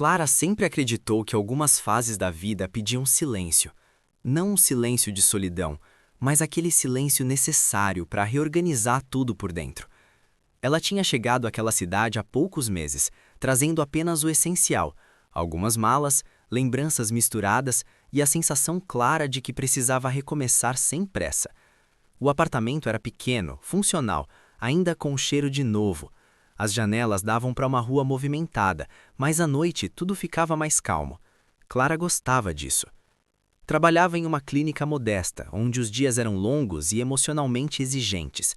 Clara sempre acreditou que algumas fases da vida pediam silêncio. Não um silêncio de solidão, mas aquele silêncio necessário para reorganizar tudo por dentro. Ela tinha chegado àquela cidade há poucos meses, trazendo apenas o essencial: algumas malas, lembranças misturadas e a sensação clara de que precisava recomeçar sem pressa. O apartamento era pequeno, funcional, ainda com cheiro de novo. As janelas davam para uma rua movimentada, mas à noite tudo ficava mais calmo. Clara gostava disso. Trabalhava em uma clínica modesta, onde os dias eram longos e emocionalmente exigentes.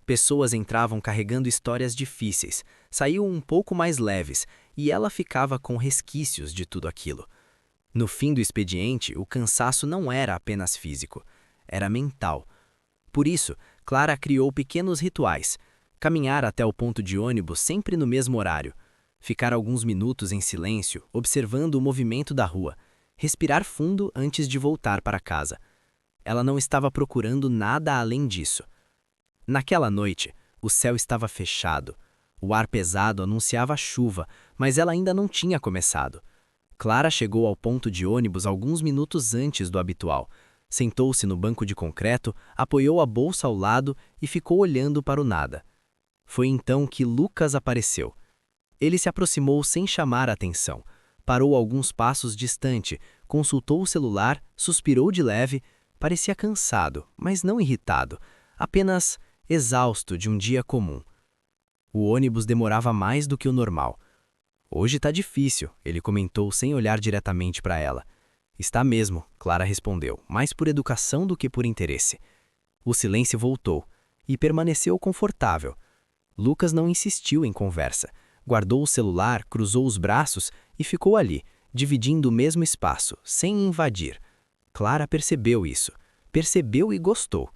Pessoas entravam carregando histórias difíceis, saíam um pouco mais leves, e ela ficava com resquícios de tudo aquilo. No fim do expediente, o cansaço não era apenas físico, era mental. Por isso, Clara criou pequenos rituais: caminhar até o ponto de ônibus sempre no mesmo horário, ficar alguns minutos em silêncio, observando o movimento da rua, respirar fundo antes de voltar para casa. Ela não estava procurando nada além disso. Naquela noite, o céu estava fechado. O ar pesado anunciava chuva, mas ela ainda não tinha começado. Clara chegou ao ponto de ônibus alguns minutos antes do habitual. Sentou-se no banco de concreto, apoiou a bolsa ao lado e ficou olhando para o nada. Foi então que Lucas apareceu. Ele se aproximou sem chamar a atenção. Parou alguns passos distante, consultou o celular, suspirou de leve, parecia cansado, mas não irritado, apenas exausto de um dia comum. O ônibus demorava mais do que o normal. "Hoje tá difícil", ele comentou sem olhar diretamente para ela. "Está mesmo", Clara respondeu, mais por educação do que por interesse. O silêncio voltou e permaneceu confortável. Lucas não insistiu em conversa. Guardou o celular, cruzou os braços e ficou ali, dividindo o mesmo espaço, sem invadir. Clara percebeu isso. Percebeu e gostou.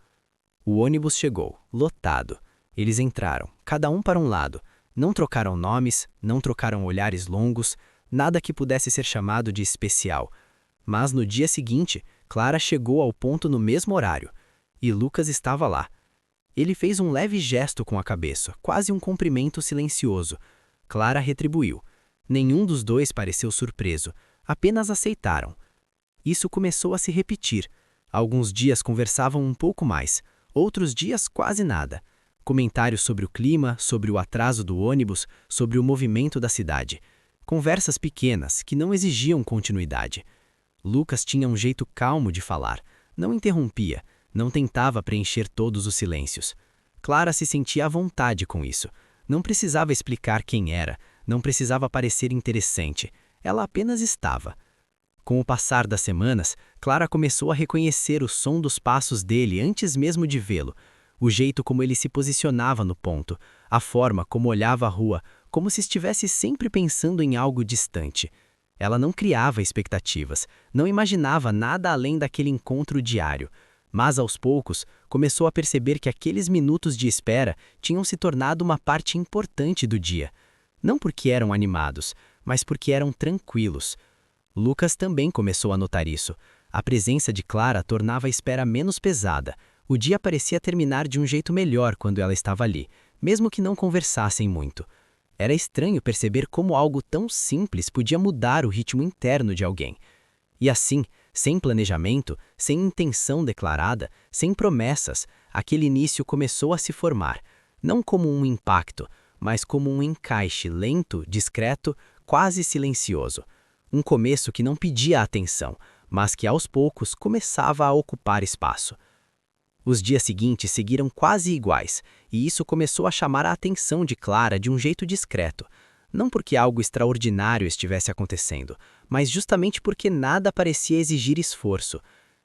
O ônibus chegou, lotado. Eles entraram, cada um para um lado. Não trocaram nomes, não trocaram olhares longos, nada que pudesse ser chamado de especial. Mas no dia seguinte, Clara chegou ao ponto no mesmo horário. E Lucas estava lá. Ele fez um leve gesto com a cabeça, quase um cumprimento silencioso. Clara retribuiu. Nenhum dos dois pareceu surpreso, apenas aceitaram. Isso começou a se repetir. Alguns dias conversavam um pouco mais, outros dias quase nada. Comentários sobre o clima, sobre o atraso do ônibus, sobre o movimento da cidade. Conversas pequenas, que não exigiam continuidade. Lucas tinha um jeito calmo de falar. Não interrompia, não tentava preencher todos os silêncios. Clara se sentia à vontade com isso. Não precisava explicar quem era, não precisava parecer interessante. Ela apenas estava. Com o passar das semanas, Clara começou a reconhecer o som dos passos dele antes mesmo de vê-lo. O jeito como ele se posicionava no ponto, a forma como olhava a rua, como se estivesse sempre pensando em algo distante. Ela não criava expectativas, não imaginava nada além daquele encontro diário. Mas, aos poucos, começou a perceber que aqueles minutos de espera tinham se tornado uma parte importante do dia. Não porque eram animados, mas porque eram tranquilos. Lucas também começou a notar isso. A presença de Clara tornava a espera menos pesada. O dia parecia terminar de um jeito melhor quando ela estava ali, mesmo que não conversassem muito. Era estranho perceber como algo tão simples podia mudar o ritmo interno de alguém. E assim, sem planejamento, sem intenção declarada, sem promessas, aquele início começou a se formar, não como um impacto, mas como um encaixe lento, discreto, quase silencioso. Um começo que não pedia atenção, mas que aos poucos começava a ocupar espaço. Os dias seguintes seguiram quase iguais, e isso começou a chamar a atenção de Clara de um jeito discreto. Não porque algo extraordinário estivesse acontecendo, mas justamente porque nada parecia exigir esforço.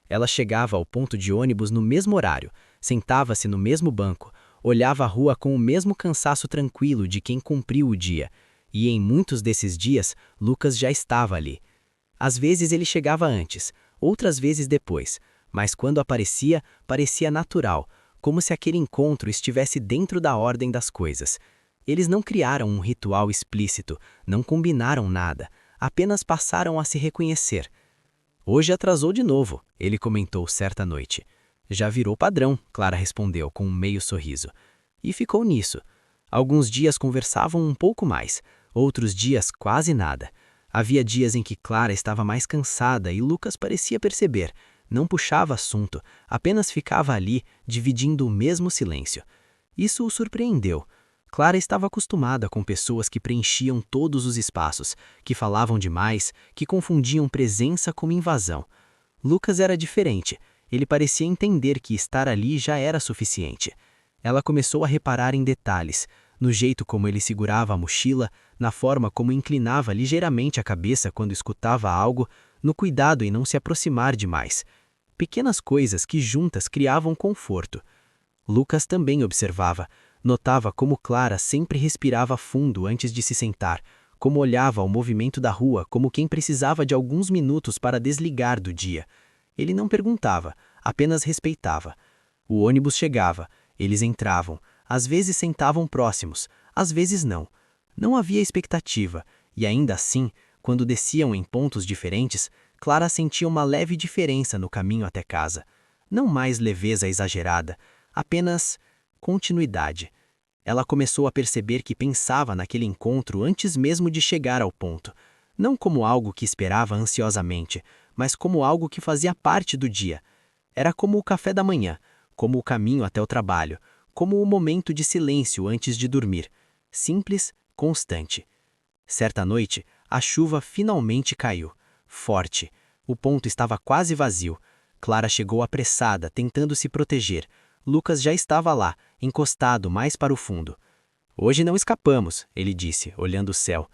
Ela chegava ao ponto de ônibus no mesmo horário, sentava-se no mesmo banco, olhava a rua com o mesmo cansaço tranquilo de quem cumpriu o dia. E em muitos desses dias, Lucas já estava ali. Às vezes ele chegava antes, outras vezes depois, mas quando aparecia, parecia natural, como se aquele encontro estivesse dentro da ordem das coisas. Eles não criaram um ritual explícito, não combinaram nada, apenas passaram a se reconhecer. "Hoje atrasou de novo", ele comentou certa noite. "Já virou padrão", Clara respondeu com um meio sorriso. E ficou nisso. Alguns dias conversavam um pouco mais, outros dias quase nada. Havia dias em que Clara estava mais cansada e Lucas parecia perceber. Não puxava assunto, apenas ficava ali, dividindo o mesmo silêncio. Isso o surpreendeu. Clara estava acostumada com pessoas que preenchiam todos os espaços, que falavam demais, que confundiam presença com invasão. Lucas era diferente. Ele parecia entender que estar ali já era suficiente. Ela começou a reparar em detalhes, no jeito como ele segurava a mochila, na forma como inclinava ligeiramente a cabeça quando escutava algo, no cuidado em não se aproximar demais. Pequenas coisas que juntas criavam conforto. Lucas também observava, notava como Clara sempre respirava fundo antes de se sentar, como olhava ao movimento da rua como quem precisava de alguns minutos para desligar do dia. Ele não perguntava, apenas respeitava. O ônibus chegava, eles entravam, às vezes sentavam próximos, às vezes não. Não havia expectativa, e ainda assim, quando desciam em pontos diferentes, Clara sentia uma leve diferença no caminho até casa. Não mais leveza exagerada, apenas continuidade. Ela começou a perceber que pensava naquele encontro antes mesmo de chegar ao ponto. Não como algo que esperava ansiosamente, mas como algo que fazia parte do dia. Era como o café da manhã, como o caminho até o trabalho, como o momento de silêncio antes de dormir. Simples, constante. Certa noite, a chuva finalmente caiu. Forte. O ponto estava quase vazio. Clara chegou apressada, tentando se proteger. Lucas já estava lá, encostado mais para o fundo. "Hoje não escapamos", ele disse, olhando o céu.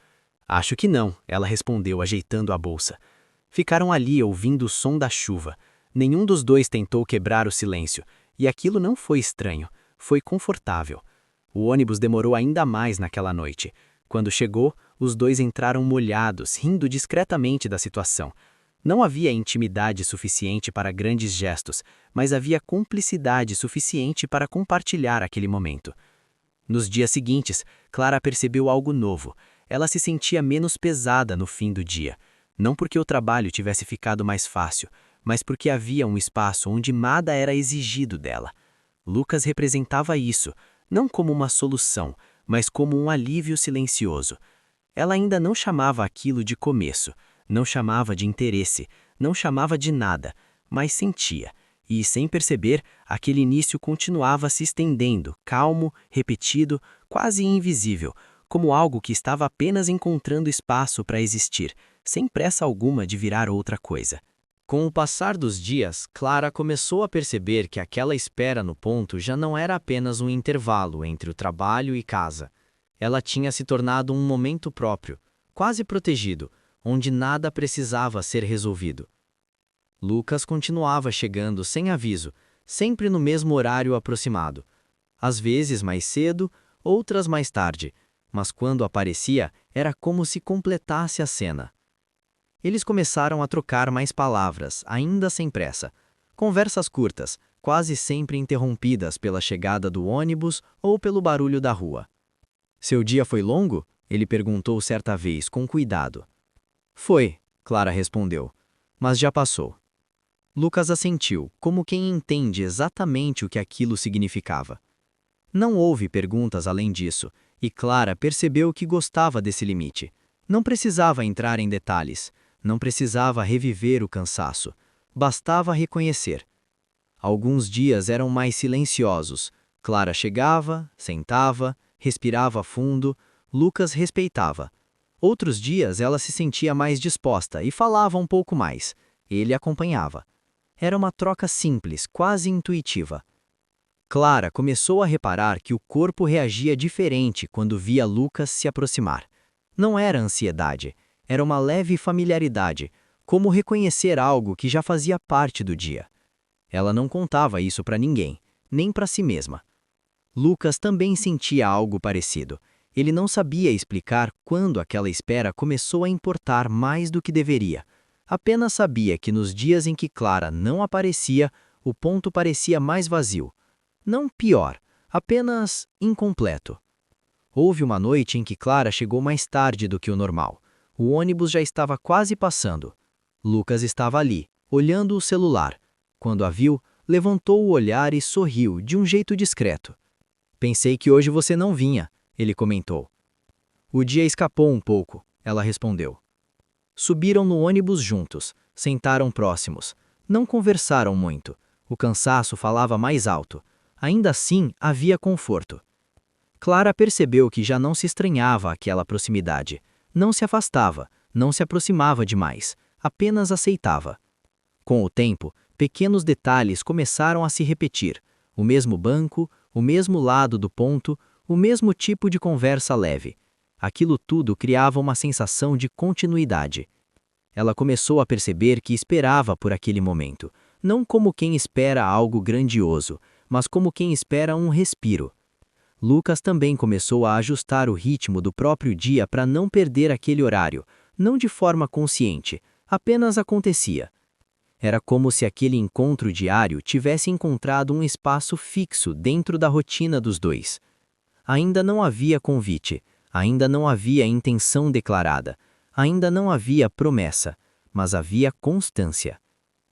"Acho que não", ela respondeu, ajeitando a bolsa. Ficaram ali ouvindo o som da chuva. Nenhum dos dois tentou quebrar o silêncio, e aquilo não foi estranho, foi confortável. O ônibus demorou ainda mais naquela noite. Quando chegou, os dois entraram molhados, rindo discretamente da situação. Não havia intimidade suficiente para grandes gestos, mas havia cumplicidade suficiente para compartilhar aquele momento. Nos dias seguintes, Clara percebeu algo novo. Ela se sentia menos pesada no fim do dia. Não porque o trabalho tivesse ficado mais fácil, mas porque havia um espaço onde nada era exigido dela. Lucas representava isso, não como uma solução, mas como um alívio silencioso. Ela ainda não chamava aquilo de começo, não chamava de interesse, não chamava de nada, mas sentia. E, sem perceber, aquele início continuava se estendendo, calmo, repetido, quase invisível, como algo que estava apenas encontrando espaço para existir, sem pressa alguma de virar outra coisa. Com o passar dos dias, Clara começou a perceber que aquela espera no ponto já não era apenas um intervalo entre o trabalho e casa. Ela tinha se tornado um momento próprio, quase protegido, onde nada precisava ser resolvido. Lucas continuava chegando sem aviso, sempre no mesmo horário aproximado. Às vezes mais cedo, outras mais tarde, mas quando aparecia, era como se completasse a cena. Eles começaram a trocar mais palavras, ainda sem pressa. Conversas curtas, quase sempre interrompidas pela chegada do ônibus ou pelo barulho da rua. "Seu dia foi longo?" ele perguntou certa vez, com cuidado. "Foi", Clara respondeu, "mas já passou." Lucas assentiu, como quem entende exatamente o que aquilo significava. Não houve perguntas além disso, e Clara percebeu que gostava desse limite. Não precisava entrar em detalhes, não precisava reviver o cansaço, bastava reconhecer. Alguns dias eram mais silenciosos. Clara chegava, sentava, respirava fundo, Lucas respeitava. Outros dias ela se sentia mais disposta e falava um pouco mais. Ele acompanhava. Era uma troca simples, quase intuitiva. Clara começou a reparar que o corpo reagia diferente quando via Lucas se aproximar. Não era ansiedade, era uma leve familiaridade, como reconhecer algo que já fazia parte do dia. Ela não contava isso para ninguém, nem para si mesma. Lucas também sentia algo parecido. Ele não sabia explicar quando aquela espera começou a importar mais do que deveria. Apenas sabia que nos dias em que Clara não aparecia, o ponto parecia mais vazio. Não pior, apenas incompleto. Houve uma noite em que Clara chegou mais tarde do que o normal. O ônibus já estava quase passando. Lucas estava ali, olhando o celular. Quando a viu, levantou o olhar e sorriu de um jeito discreto. "Pensei que hoje você não vinha", ele comentou. "O dia escapou um pouco", ela respondeu. Subiram no ônibus juntos, sentaram próximos. Não conversaram muito. O cansaço falava mais alto. Ainda assim, havia conforto. Clara percebeu que já não se estranhava aquela proximidade. Não se afastava, não se aproximava demais, apenas aceitava. Com o tempo, pequenos detalhes começaram a se repetir. O mesmo banco, o mesmo lado do ponto, o mesmo tipo de conversa leve. Aquilo tudo criava uma sensação de continuidade. Ela começou a perceber que esperava por aquele momento, não como quem espera algo grandioso, mas como quem espera um respiro. Lucas também começou a ajustar o ritmo do próprio dia para não perder aquele horário, não de forma consciente, apenas acontecia. Era como se aquele encontro diário tivesse encontrado um espaço fixo dentro da rotina dos dois. Ainda não havia convite, ainda não havia intenção declarada, ainda não havia promessa, mas havia constância.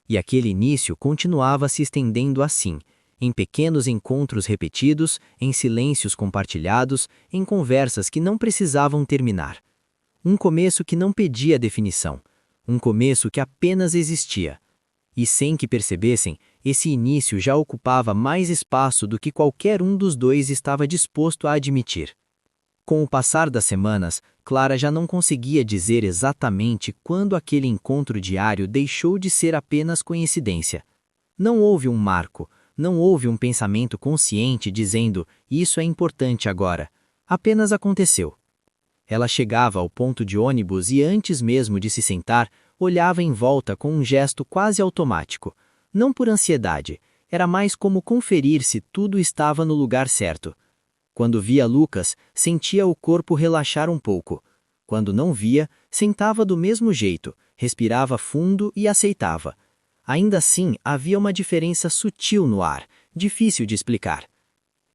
E aquele início continuava se estendendo assim, em pequenos encontros repetidos, em silêncios compartilhados, em conversas que não precisavam terminar. Um começo que não pedia definição, um começo que apenas existia. E sem que percebessem, esse início já ocupava mais espaço do que qualquer um dos dois estava disposto a admitir. Com o passar das semanas, Clara já não conseguia dizer exatamente quando aquele encontro diário deixou de ser apenas coincidência. Não houve um marco, não houve um pensamento consciente dizendo isso é importante agora. Apenas aconteceu. Ela chegava ao ponto de ônibus e antes mesmo de se sentar, olhava em volta com um gesto quase automático. Não por ansiedade, era mais como conferir se tudo estava no lugar certo. Quando via Lucas, sentia o corpo relaxar um pouco. Quando não via, sentava do mesmo jeito, respirava fundo e aceitava. Ainda assim, havia uma diferença sutil no ar, difícil de explicar.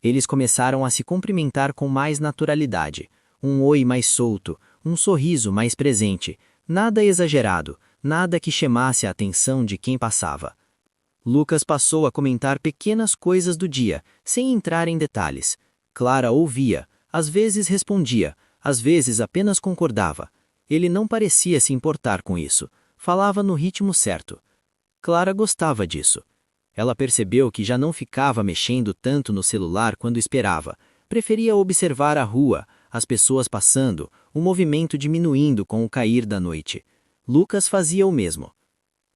Eles começaram a se cumprimentar com mais naturalidade. Um oi mais solto, um sorriso mais presente, nada exagerado, nada que chamasse a atenção de quem passava. Lucas passou a comentar pequenas coisas do dia, sem entrar em detalhes. Clara ouvia, às vezes respondia, às vezes apenas concordava. Ele não parecia se importar com isso, falava no ritmo certo. Clara gostava disso. Ela percebeu que já não ficava mexendo tanto no celular quando esperava. Preferia observar a rua, as pessoas passando, o movimento diminuindo com o cair da noite. Lucas fazia o mesmo.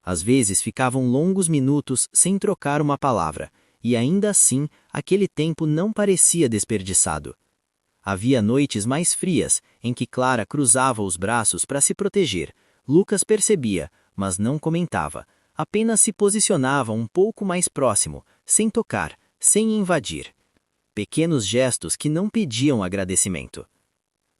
Às vezes ficavam longos minutos sem trocar uma palavra, e ainda assim aquele tempo não parecia desperdiçado. Havia noites mais frias, em que Clara cruzava os braços para se proteger. Lucas percebia, mas não comentava. Apenas se posicionava um pouco mais próximo, sem tocar, sem invadir. Pequenos gestos que não pediam agradecimento.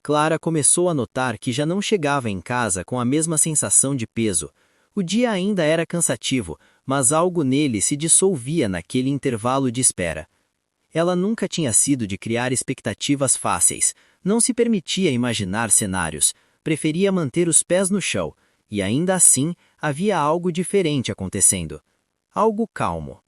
Clara começou a notar que já não chegava em casa com a mesma sensação de peso. O dia ainda era cansativo, mas algo nele se dissolvia naquele intervalo de espera. Ela nunca tinha sido de criar expectativas fáceis, não se permitia imaginar cenários, preferia manter os pés no chão, e ainda assim havia algo diferente acontecendo. Algo calmo.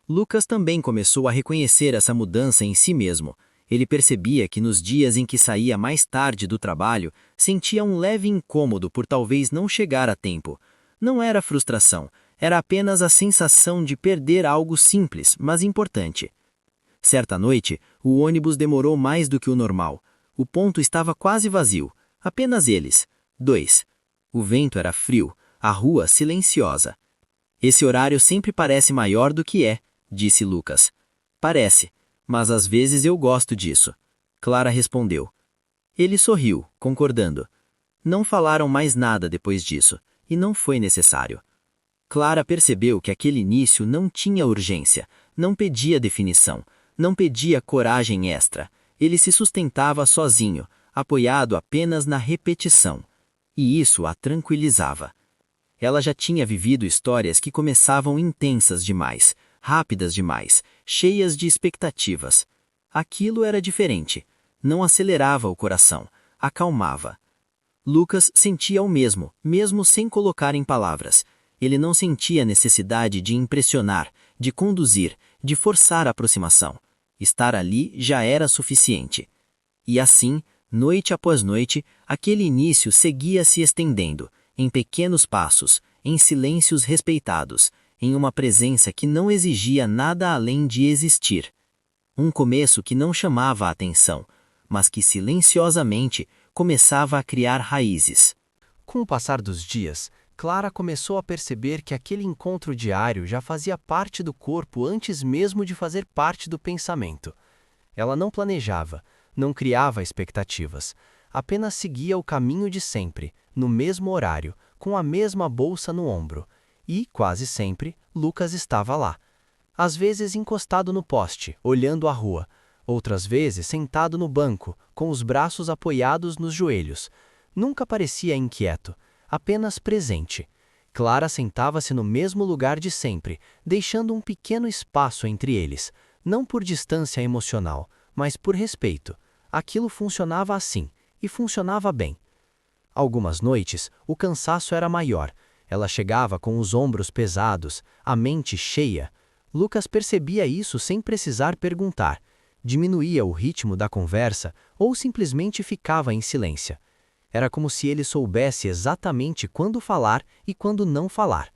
Lucas também começou a reconhecer essa mudança em si mesmo. Ele percebia que nos dias em que saía mais tarde do trabalho, sentia um leve incômodo por talvez não chegar a tempo. Não era frustração, era apenas a sensação de perder algo simples, mas importante. Certa noite, o ônibus demorou mais do que o normal. O ponto estava quase vazio, apenas eles, dois. O vento era frio, a rua silenciosa. Esse horário sempre parece maior do que é, disse Lucas. Parece, mas às vezes eu gosto disso. Clara respondeu. Ele sorriu, concordando. Não falaram mais nada depois disso, e não foi necessário. Clara percebeu que aquele início não tinha urgência, não pedia definição, não pedia coragem extra. Ele se sustentava sozinho, apoiado apenas na repetição. E isso a tranquilizava. Ela já tinha vivido histórias que começavam intensas demais, rápidas demais, cheias de expectativas. Aquilo era diferente. Não acelerava o coração, acalmava. Lucas sentia o mesmo, mesmo sem colocar em palavras. Ele não sentia necessidade de impressionar, de conduzir, de forçar a aproximação. Estar ali já era suficiente. E assim, noite após noite, aquele início seguia se estendendo, em pequenos passos, em silêncios respeitados, em uma presença que não exigia nada além de existir. Um começo que não chamava a atenção, mas que silenciosamente começava a criar raízes. Com o passar dos dias, Clara começou a perceber que aquele encontro diário já fazia parte do corpo antes mesmo de fazer parte do pensamento. Ela não planejava, não criava expectativas, apenas seguia o caminho de sempre, no mesmo horário, com a mesma bolsa no ombro. E, quase sempre, Lucas estava lá. Às vezes encostado no poste, olhando a rua. Outras vezes sentado no banco, com os braços apoiados nos joelhos. Nunca parecia inquieto, apenas presente. Clara sentava-se no mesmo lugar de sempre, deixando um pequeno espaço entre eles, não por distância emocional, mas por respeito. Aquilo funcionava assim, e funcionava bem. Algumas noites, o cansaço era maior. Ela chegava com os ombros pesados, a mente cheia. Lucas percebia isso sem precisar perguntar. Diminuía o ritmo da conversa ou simplesmente ficava em silêncio. Era como se ele soubesse exatamente quando falar e quando não falar.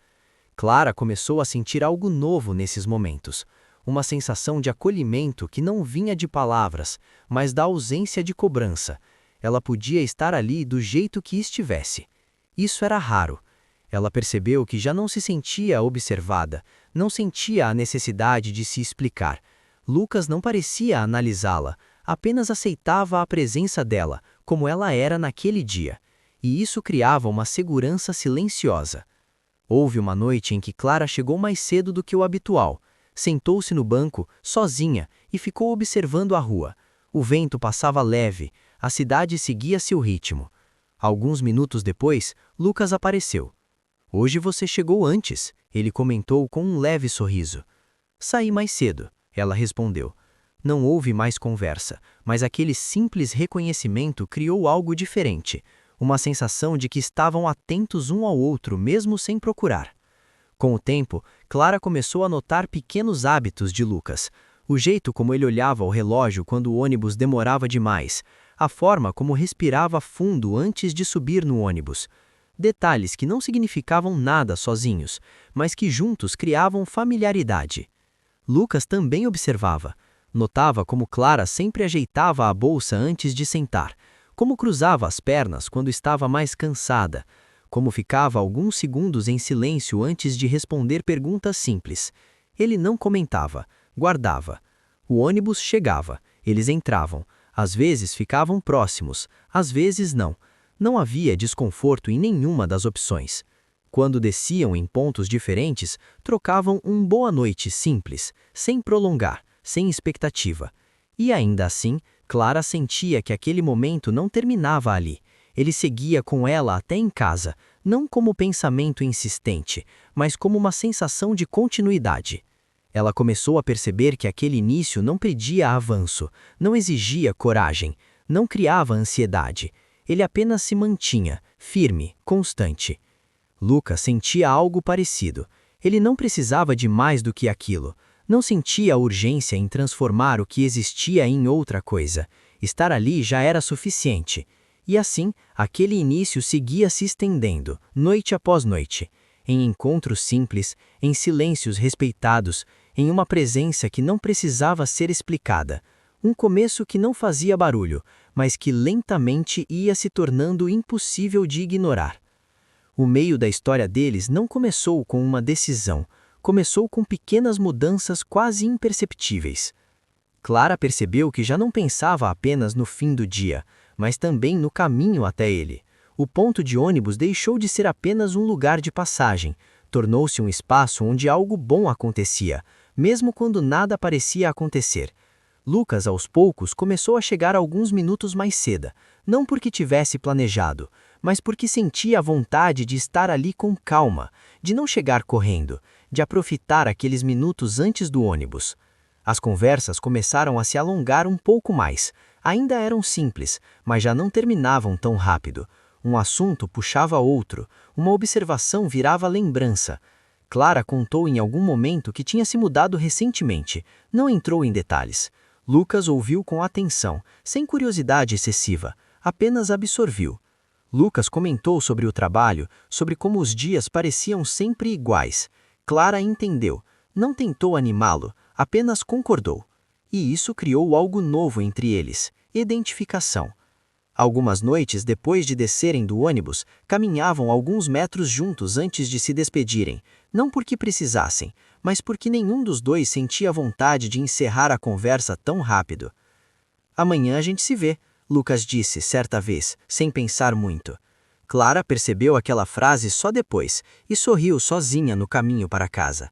Clara começou a sentir algo novo nesses momentos. Uma sensação de acolhimento que não vinha de palavras, mas da ausência de cobrança. Ela podia estar ali do jeito que estivesse. Isso era raro. Ela percebeu que já não se sentia observada, não sentia a necessidade de se explicar. Lucas não parecia analisá-la, apenas aceitava a presença dela, como ela era naquele dia. E isso criava uma segurança silenciosa. Houve uma noite em que Clara chegou mais cedo do que o habitual. Sentou-se no banco, sozinha, e ficou observando a rua. O vento passava leve, a cidade seguia seu ritmo. Alguns minutos depois, Lucas apareceu. "Hoje você chegou antes", ele comentou com um leve sorriso. "Saí mais cedo", ela respondeu. Não houve mais conversa, mas aquele simples reconhecimento criou algo diferente, uma sensação de que estavam atentos um ao outro mesmo sem procurar. Com o tempo, Clara começou a notar pequenos hábitos de Lucas. O jeito como ele olhava o relógio quando o ônibus demorava demais, a forma como respirava fundo antes de subir no ônibus. Detalhes que não significavam nada sozinhos, mas que juntos criavam familiaridade. Lucas também observava. Notava como Clara sempre ajeitava a bolsa antes de sentar, como cruzava as pernas quando estava mais cansada, como ficava alguns segundos em silêncio antes de responder perguntas simples. Ele não comentava, guardava. O ônibus chegava, eles entravam. Às vezes ficavam próximos, às vezes não. Não havia desconforto em nenhuma das opções. Quando desciam em pontos diferentes, trocavam um boa noite simples, sem prolongar, sem expectativa. E ainda assim, Clara sentia que aquele momento não terminava ali. Ele seguia com ela até em casa, não como pensamento insistente, mas como uma sensação de continuidade. Ela começou a perceber que aquele início não pedia avanço, não exigia coragem, não criava ansiedade. Ele apenas se mantinha, firme, constante. Lucas sentia algo parecido. Ele não precisava de mais do que aquilo. Não sentia a urgência em transformar o que existia em outra coisa. Estar ali já era suficiente. E assim, aquele início seguia se estendendo, noite após noite, em encontros simples, em silêncios respeitados, em uma presença que não precisava ser explicada. Um começo que não fazia barulho, mas que lentamente ia se tornando impossível de ignorar. O meio da história deles não começou com uma decisão, começou com pequenas mudanças quase imperceptíveis. Clara percebeu que já não pensava apenas no fim do dia, mas também no caminho até ele. O ponto de ônibus deixou de ser apenas um lugar de passagem, tornou-se um espaço onde algo bom acontecia, mesmo quando nada parecia acontecer. Lucas, aos poucos, começou a chegar alguns minutos mais cedo, não porque tivesse planejado, mas porque sentia a vontade de estar ali com calma, de não chegar correndo, de aproveitar aqueles minutos antes do ônibus. As conversas começaram a se alongar um pouco mais. Ainda eram simples, mas já não terminavam tão rápido. Um assunto puxava outro, uma observação virava lembrança. Clara contou em algum momento que tinha se mudado recentemente, não entrou em detalhes. Lucas ouviu com atenção, sem curiosidade excessiva, apenas absorviu. Lucas comentou sobre o trabalho, sobre como os dias pareciam sempre iguais. Clara entendeu, não tentou animá-lo, apenas concordou. E isso criou algo novo entre eles: identificação. Algumas noites depois de descerem do ônibus, caminhavam alguns metros juntos antes de se despedirem, não porque precisassem, mas porque nenhum dos dois sentia vontade de encerrar a conversa tão rápido. Amanhã a gente se vê, Lucas disse certa vez, sem pensar muito. Clara percebeu aquela frase só depois e sorriu sozinha no caminho para casa.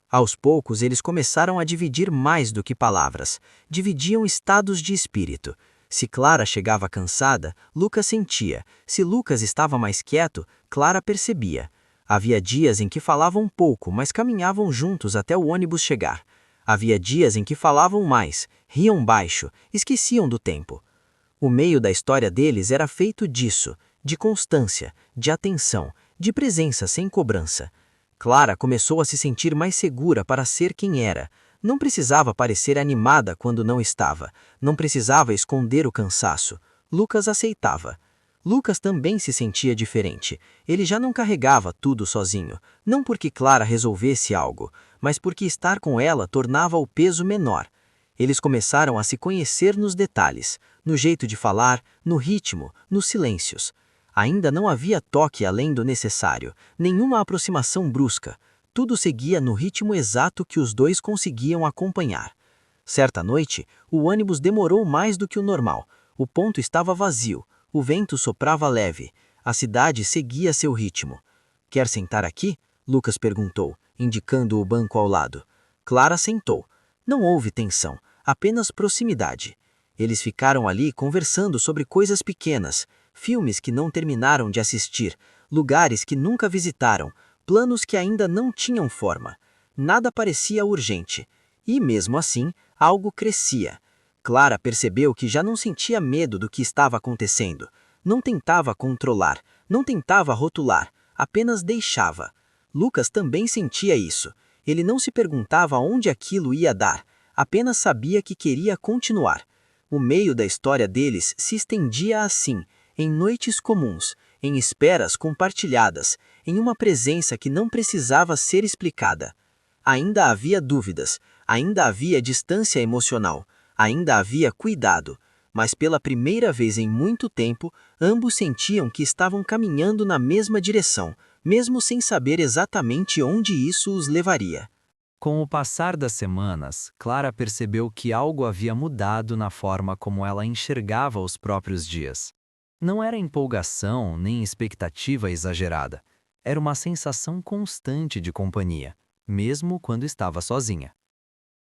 Aos poucos eles começaram a dividir mais do que palavras, dividiam estados de espírito. Se Clara chegava cansada, Lucas sentia. Se Lucas estava mais quieto, Clara percebia. Havia dias em que falavam pouco, mas caminhavam juntos até o ônibus chegar. Havia dias em que falavam mais, riam baixo, esqueciam do tempo. O meio da história deles era feito disso, de constância, de atenção, de presença sem cobrança. Clara começou a se sentir mais segura para ser quem era. Não precisava parecer animada quando não estava. Não precisava esconder o cansaço. Lucas aceitava. Lucas também se sentia diferente. Ele já não carregava tudo sozinho. Não porque Clara resolvesse algo, mas porque estar com ela tornava o peso menor. Eles começaram a se conhecer nos detalhes, no jeito de falar, no ritmo, nos silêncios. Ainda não havia toque além do necessário, nenhuma aproximação brusca. Tudo seguia no ritmo exato que os dois conseguiam acompanhar. Certa noite, o ônibus demorou mais do que o normal. O ponto estava vazio, o vento soprava leve, a cidade seguia seu ritmo. "Quer sentar aqui?" Lucas perguntou, indicando o banco ao lado. Clara sentou. Não houve tensão, apenas proximidade. Eles ficaram ali conversando sobre coisas pequenas, filmes que não terminaram de assistir, lugares que nunca visitaram, planos que ainda não tinham forma. Nada parecia urgente. E, mesmo assim, algo crescia. Clara percebeu que já não sentia medo do que estava acontecendo. Não tentava controlar, não tentava rotular, apenas deixava. Lucas também sentia isso. Ele não se perguntava onde aquilo ia dar, apenas sabia que queria continuar. O meio da história deles se estendia assim, em noites comuns, em esperas compartilhadas, em uma presença que não precisava ser explicada. Ainda havia dúvidas, ainda havia distância emocional, ainda havia cuidado, mas pela primeira vez em muito tempo, ambos sentiam que estavam caminhando na mesma direção, mesmo sem saber exatamente onde isso os levaria. Com o passar das semanas, Clara percebeu que algo havia mudado na forma como ela enxergava os próprios dias. Não era empolgação nem expectativa exagerada. Era uma sensação constante de companhia, mesmo quando estava sozinha.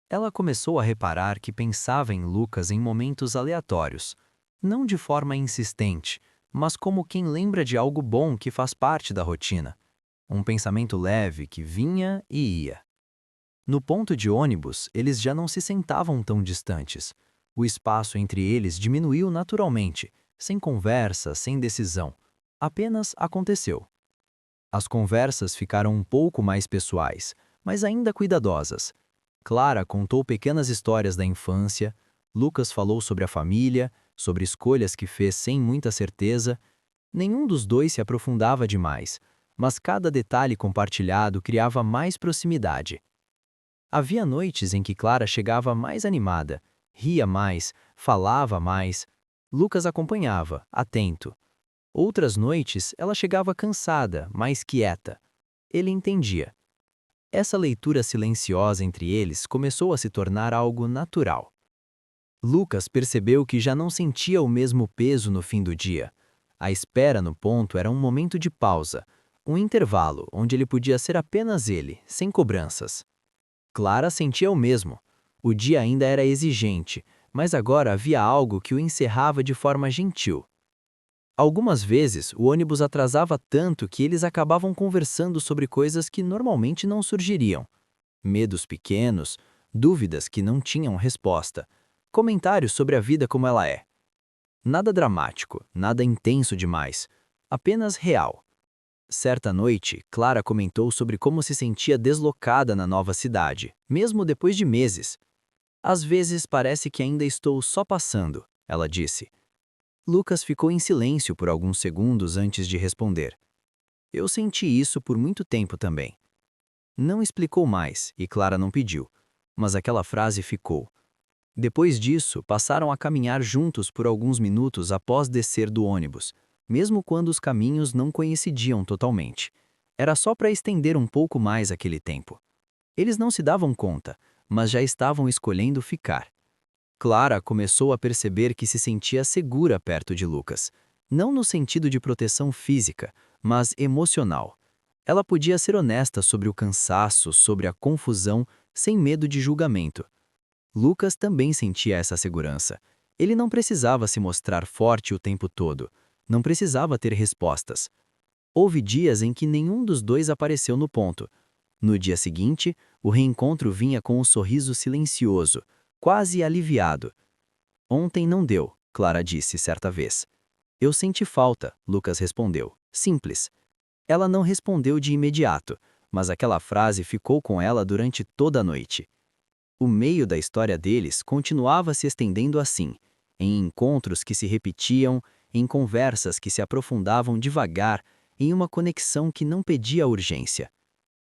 Ela começou a reparar que pensava em Lucas em momentos aleatórios, não de forma insistente, mas como quem lembra de algo bom que faz parte da rotina. Um pensamento leve que vinha e ia. No ponto de ônibus, eles já não se sentavam tão distantes. O espaço entre eles diminuiu naturalmente, sem conversa, sem decisão. Apenas aconteceu. As conversas ficaram um pouco mais pessoais, mas ainda cuidadosas. Clara contou pequenas histórias da infância, Lucas falou sobre a família, sobre escolhas que fez sem muita certeza. Nenhum dos dois se aprofundava demais, mas cada detalhe compartilhado criava mais proximidade. Havia noites em que Clara chegava mais animada, ria mais, falava mais. Lucas acompanhava, atento. Outras noites, ela chegava cansada, mais quieta. Ele entendia. Essa leitura silenciosa entre eles começou a se tornar algo natural. Lucas percebeu que já não sentia o mesmo peso no fim do dia. A espera no ponto era um momento de pausa, um intervalo onde ele podia ser apenas ele, sem cobranças. Clara sentia o mesmo. O dia ainda era exigente, mas agora havia algo que o encerrava de forma gentil. Algumas vezes, o ônibus atrasava tanto que eles acabavam conversando sobre coisas que normalmente não surgiriam. Medos pequenos, dúvidas que não tinham resposta, comentários sobre a vida como ela é. Nada dramático, nada intenso demais, apenas real. Certa noite, Clara comentou sobre como se sentia deslocada na nova cidade, mesmo depois de meses. "Às vezes parece que ainda estou só passando", ela disse. Lucas ficou em silêncio por alguns segundos antes de responder. Eu senti isso por muito tempo também. Não explicou mais e Clara não pediu, mas aquela frase ficou. Depois disso, passaram a caminhar juntos por alguns minutos após descer do ônibus, mesmo quando os caminhos não coincidiam totalmente. Era só para estender um pouco mais aquele tempo. Eles não se davam conta, mas já estavam escolhendo ficar. Clara começou a perceber que se sentia segura perto de Lucas, não no sentido de proteção física, mas emocional. Ela podia ser honesta sobre o cansaço, sobre a confusão, sem medo de julgamento. Lucas também sentia essa segurança. Ele não precisava se mostrar forte o tempo todo, não precisava ter respostas. Houve dias em que nenhum dos dois apareceu no ponto. No dia seguinte, o reencontro vinha com um sorriso silencioso, quase aliviado. Ontem não deu, Clara disse certa vez. Eu senti falta, Lucas respondeu. Simples. Ela não respondeu de imediato, mas aquela frase ficou com ela durante toda a noite. O meio da história deles continuava se estendendo assim, em encontros que se repetiam, em conversas que se aprofundavam devagar, em uma conexão que não pedia urgência.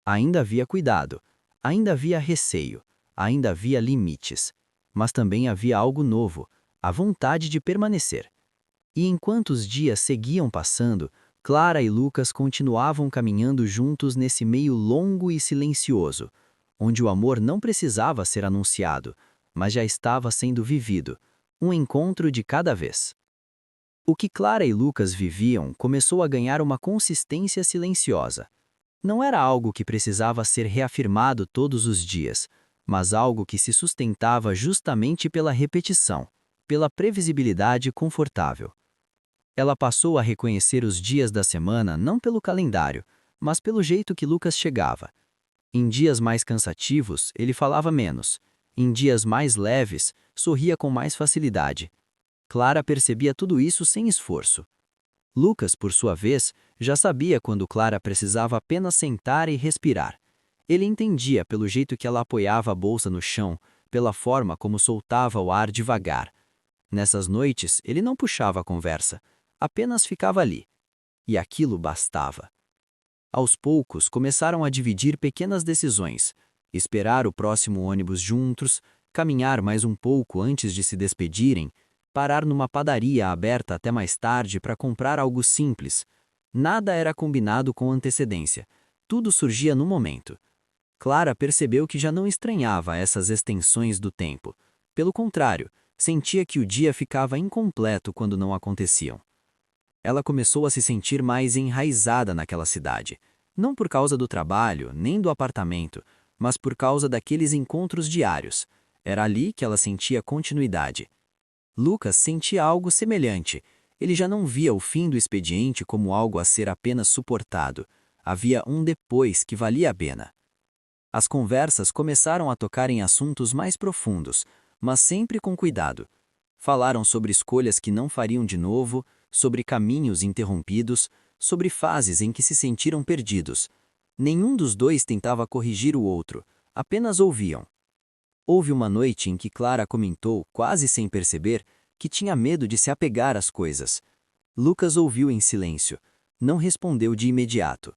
Ainda havia cuidado, ainda havia receio, ainda havia limites, mas também havia algo novo, a vontade de permanecer. E enquanto os dias seguiam passando, Clara e Lucas continuavam caminhando juntos nesse meio longo e silencioso, onde o amor não precisava ser anunciado, mas já estava sendo vivido, um encontro de cada vez. O que Clara e Lucas viviam começou a ganhar uma consistência silenciosa. Não era algo que precisava ser reafirmado todos os dias, mas algo que se sustentava justamente pela repetição, pela previsibilidade confortável. Ela passou a reconhecer os dias da semana não pelo calendário, mas pelo jeito que Lucas chegava. Em dias mais cansativos, ele falava menos. Em dias mais leves, sorria com mais facilidade. Clara percebia tudo isso sem esforço. Lucas, por sua vez, já sabia quando Clara precisava apenas sentar e respirar. Ele entendia pelo jeito que ela apoiava a bolsa no chão, pela forma como soltava o ar devagar. Nessas noites, ele não puxava a conversa, apenas ficava ali. E aquilo bastava. Aos poucos, começaram a dividir pequenas decisões, esperar o próximo ônibus juntos, caminhar mais um pouco antes de se despedirem, parar numa padaria aberta até mais tarde para comprar algo simples. Nada era combinado com antecedência. Tudo surgia no momento. Clara percebeu que já não estranhava essas extensões do tempo. Pelo contrário, sentia que o dia ficava incompleto quando não aconteciam. Ela começou a se sentir mais enraizada naquela cidade, não por causa do trabalho, nem do apartamento, mas por causa daqueles encontros diários. Era ali que ela sentia continuidade. Lucas sentia algo semelhante. Ele já não via o fim do expediente como algo a ser apenas suportado. Havia um depois que valia a pena. As conversas começaram a tocar em assuntos mais profundos, mas sempre com cuidado. Falaram sobre escolhas que não fariam de novo, sobre caminhos interrompidos, sobre fases em que se sentiram perdidos. Nenhum dos dois tentava corrigir o outro, apenas ouviam. Houve uma noite em que Clara comentou, quase sem perceber, que tinha medo de se apegar às coisas. Lucas ouviu em silêncio. Não respondeu de imediato.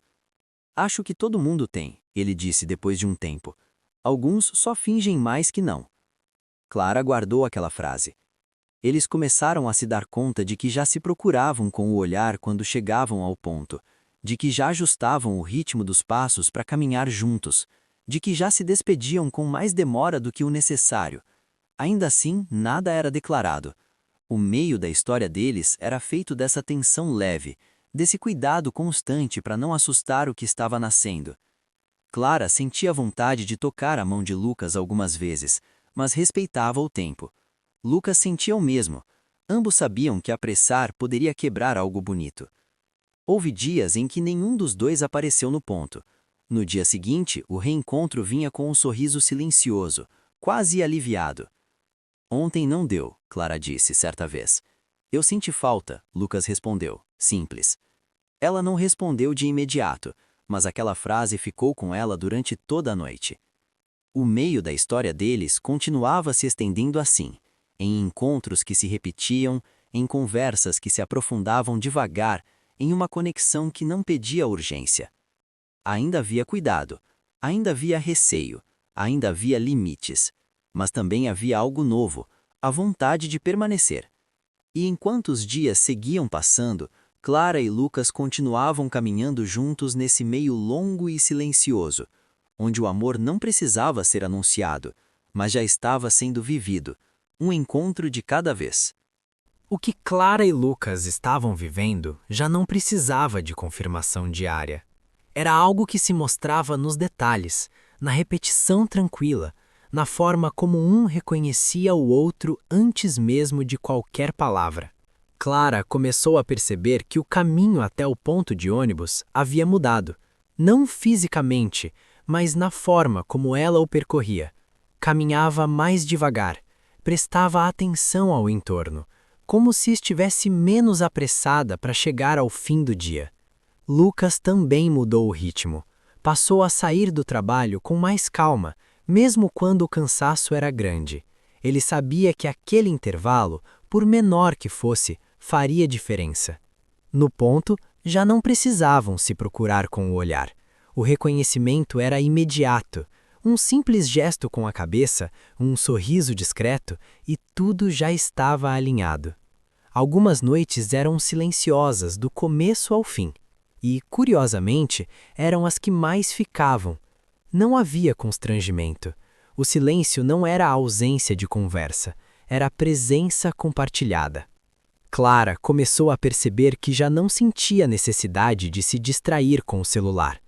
Acho que todo mundo tem, ele disse depois de um tempo. Alguns só fingem mais que não. Clara guardou aquela frase. Eles começaram a se dar conta de que já se procuravam com o olhar quando chegavam ao ponto, de que já ajustavam o ritmo dos passos para caminhar juntos, de que já se despediam com mais demora do que o necessário. Ainda assim, nada era declarado. O meio da história deles era feito dessa tensão leve, desse cuidado constante para não assustar o que estava nascendo. Clara sentia vontade de tocar a mão de Lucas algumas vezes, mas respeitava o tempo. Lucas sentia o mesmo. Ambos sabiam que apressar poderia quebrar algo bonito. Houve dias em que nenhum dos dois apareceu no ponto. No dia seguinte, o reencontro vinha com um sorriso silencioso, quase aliviado. Ontem não deu, Clara disse certa vez. Eu senti falta, Lucas respondeu, simples. Ela não respondeu de imediato, mas aquela frase ficou com ela durante toda a noite. O meio da história deles continuava se estendendo assim, em encontros que se repetiam, em conversas que se aprofundavam devagar, em uma conexão que não pedia urgência. Ainda havia cuidado, ainda havia receio, ainda havia limites, mas também havia algo novo, a vontade de permanecer. E enquanto os dias seguiam passando, Clara e Lucas continuavam caminhando juntos nesse meio longo e silencioso, onde o amor não precisava ser anunciado, mas já estava sendo vivido, um encontro de cada vez. O que Clara e Lucas estavam vivendo já não precisava de confirmação diária. Era algo que se mostrava nos detalhes, na repetição tranquila, na forma como um reconhecia o outro antes mesmo de qualquer palavra. Clara começou a perceber que o caminho até o ponto de ônibus havia mudado, não fisicamente, mas na forma como ela o percorria. Caminhava mais devagar, prestava atenção ao entorno, como se estivesse menos apressada para chegar ao fim do dia. Lucas também mudou o ritmo. Passou a sair do trabalho com mais calma, mesmo quando o cansaço era grande. Ele sabia que aquele intervalo, por menor que fosse, faria diferença. No ponto, já não precisavam se procurar com o olhar. O reconhecimento era imediato. Um simples gesto com a cabeça, um sorriso discreto, e tudo já estava alinhado. Algumas noites eram silenciosas do começo ao fim. E, curiosamente, eram as que mais ficavam. Não havia constrangimento. O silêncio não era a ausência de conversa, era a presença compartilhada. Clara começou a perceber que já não sentia necessidade de se distrair com o celular.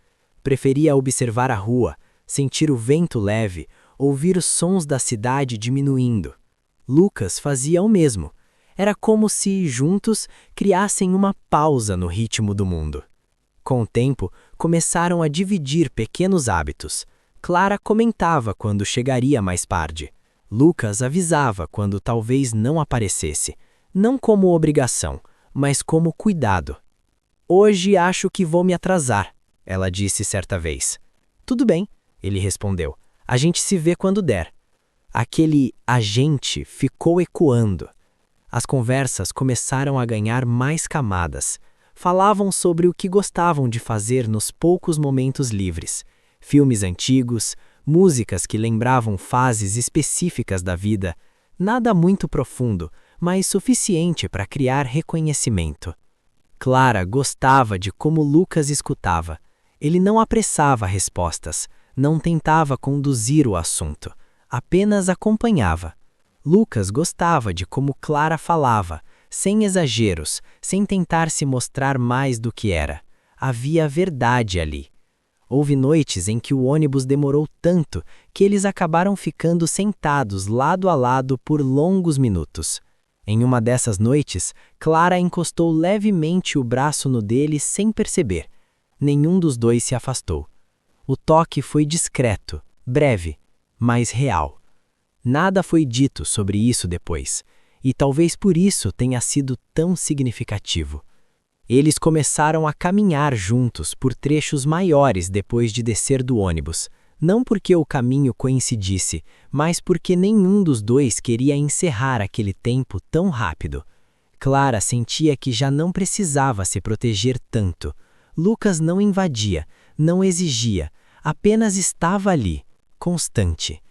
Preferia observar a rua, sentir o vento leve, ouvir os sons da cidade diminuindo. Lucas fazia o mesmo. Era como se, juntos, criassem uma pausa no ritmo do mundo. Com o tempo, começaram a dividir pequenos hábitos. Clara comentava quando chegaria mais tarde. Lucas avisava quando talvez não aparecesse, não como obrigação, mas como cuidado. "Hoje acho que vou me atrasar", ela disse certa vez. "Tudo bem", ele respondeu. "A gente se vê quando der." Aquele "a gente" ficou ecoando. As conversas começaram a ganhar mais camadas. Falavam sobre o que gostavam de fazer nos poucos momentos livres. Filmes antigos, músicas que lembravam fases específicas da vida. Nada muito profundo, mas suficiente para criar reconhecimento. Clara gostava de como Lucas escutava. Ele não apressava respostas, não tentava conduzir o assunto, apenas acompanhava. Lucas gostava de como Clara falava, sem exageros, sem tentar se mostrar mais do que era. Havia verdade ali. Houve noites em que o ônibus demorou tanto que eles acabaram ficando sentados lado a lado por longos minutos. Em uma dessas noites, Clara encostou levemente o braço no dele sem perceber. Nenhum dos dois se afastou. O toque foi discreto, breve, mas real. Nada foi dito sobre isso depois, e talvez por isso tenha sido tão significativo. Eles começaram a caminhar juntos por trechos maiores depois de descer do ônibus, não porque o caminho coincidisse, mas porque nenhum dos dois queria encerrar aquele tempo tão rápido. Clara sentia que já não precisava se proteger tanto. Lucas não invadia, não exigia, apenas estava ali, constante.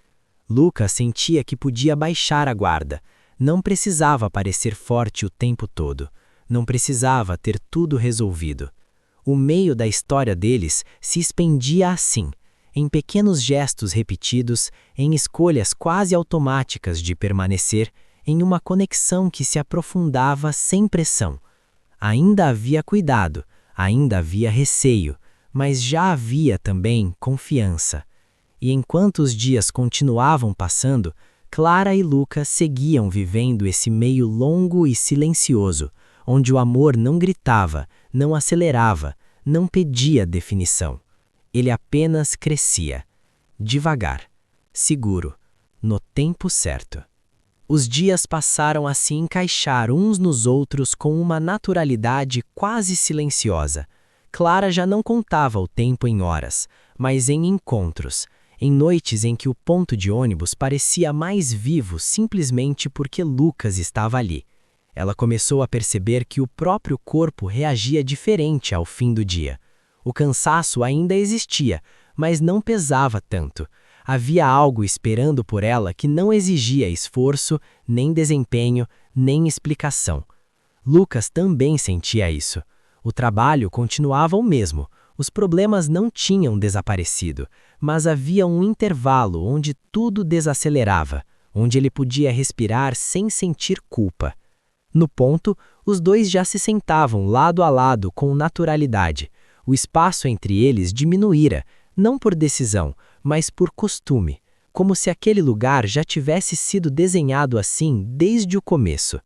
Lucas sentia que podia baixar a guarda, não precisava parecer forte o tempo todo, não precisava ter tudo resolvido. O meio da história deles se expandia assim, em pequenos gestos repetidos, em escolhas quase automáticas de permanecer, em uma conexão que se aprofundava sem pressão. Ainda havia cuidado, ainda havia receio, mas já havia também confiança. E enquanto os dias continuavam passando, Clara e Lucas seguiam vivendo esse meio longo e silencioso, onde o amor não gritava, não acelerava, não pedia definição. Ele apenas crescia, devagar, seguro, no tempo certo. Os dias passaram a se encaixar uns nos outros com uma naturalidade quase silenciosa. Clara já não contava o tempo em horas, mas em encontros, em noites em que o ponto de ônibus parecia mais vivo simplesmente porque Lucas estava ali. ela começou a perceber que o próprio corpo reagia diferente ao fim do dia. O cansaço ainda existia, mas não pesava tanto. Havia algo esperando por ela que não exigia esforço, nem desempenho, nem explicação. Lucas também sentia isso. O trabalho continuava o mesmo, os problemas não tinham desaparecido, mas havia um intervalo onde tudo desacelerava, onde ele podia respirar sem sentir culpa. No ponto, os dois já se sentavam lado a lado com naturalidade. O espaço entre eles diminuíra, não por decisão, mas por costume, como se aquele lugar já tivesse sido desenhado assim desde o começo.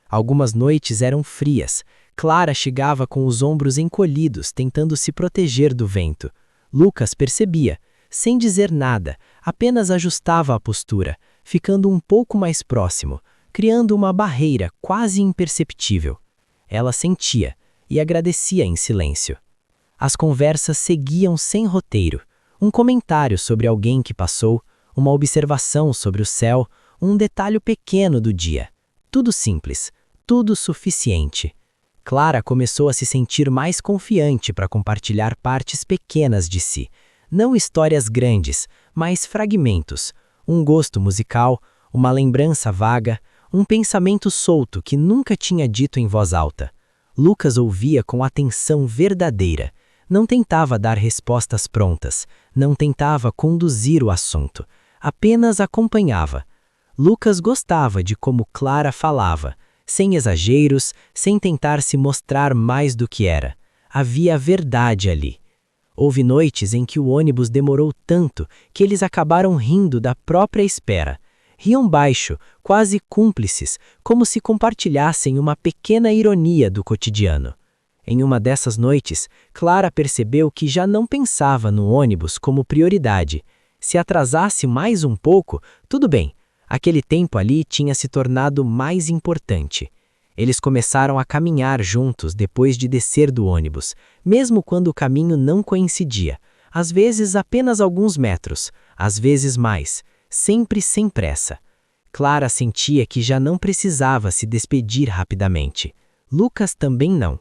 Algumas noites eram frias. Clara chegava com os ombros encolhidos, tentando se proteger do vento. Lucas percebia, sem dizer nada, apenas ajustava a postura, ficando um pouco mais próximo, criando uma barreira quase imperceptível. Ela sentia e agradecia em silêncio. As conversas seguiam sem roteiro. Um comentário sobre alguém que passou, uma observação sobre o céu, um detalhe pequeno do dia. Tudo simples, tudo suficiente. Clara começou a se sentir mais confiante para compartilhar partes pequenas de si. Não histórias grandes, mas fragmentos. Um gosto musical, uma lembrança vaga, um pensamento solto que nunca tinha dito em voz alta. Lucas ouvia com atenção verdadeira. Não tentava dar respostas prontas, não tentava conduzir o assunto, apenas acompanhava. Lucas gostava de como Clara falava, sem exageros, sem tentar se mostrar mais do que era. Havia verdade ali. Houve noites em que o ônibus demorou tanto que eles acabaram rindo da própria espera. Riam baixo, quase cúmplices, como se compartilhassem uma pequena ironia do cotidiano. Em uma dessas noites, Clara percebeu que já não pensava no ônibus como prioridade. Se atrasasse mais um pouco, tudo bem. Aquele tempo ali tinha se tornado mais importante. Eles começaram a caminhar juntos depois de descer do ônibus, mesmo quando o caminho não coincidia. Às vezes apenas alguns metros, às vezes mais, sempre sem pressa. Clara sentia que já não precisava se despedir rapidamente. Lucas também não.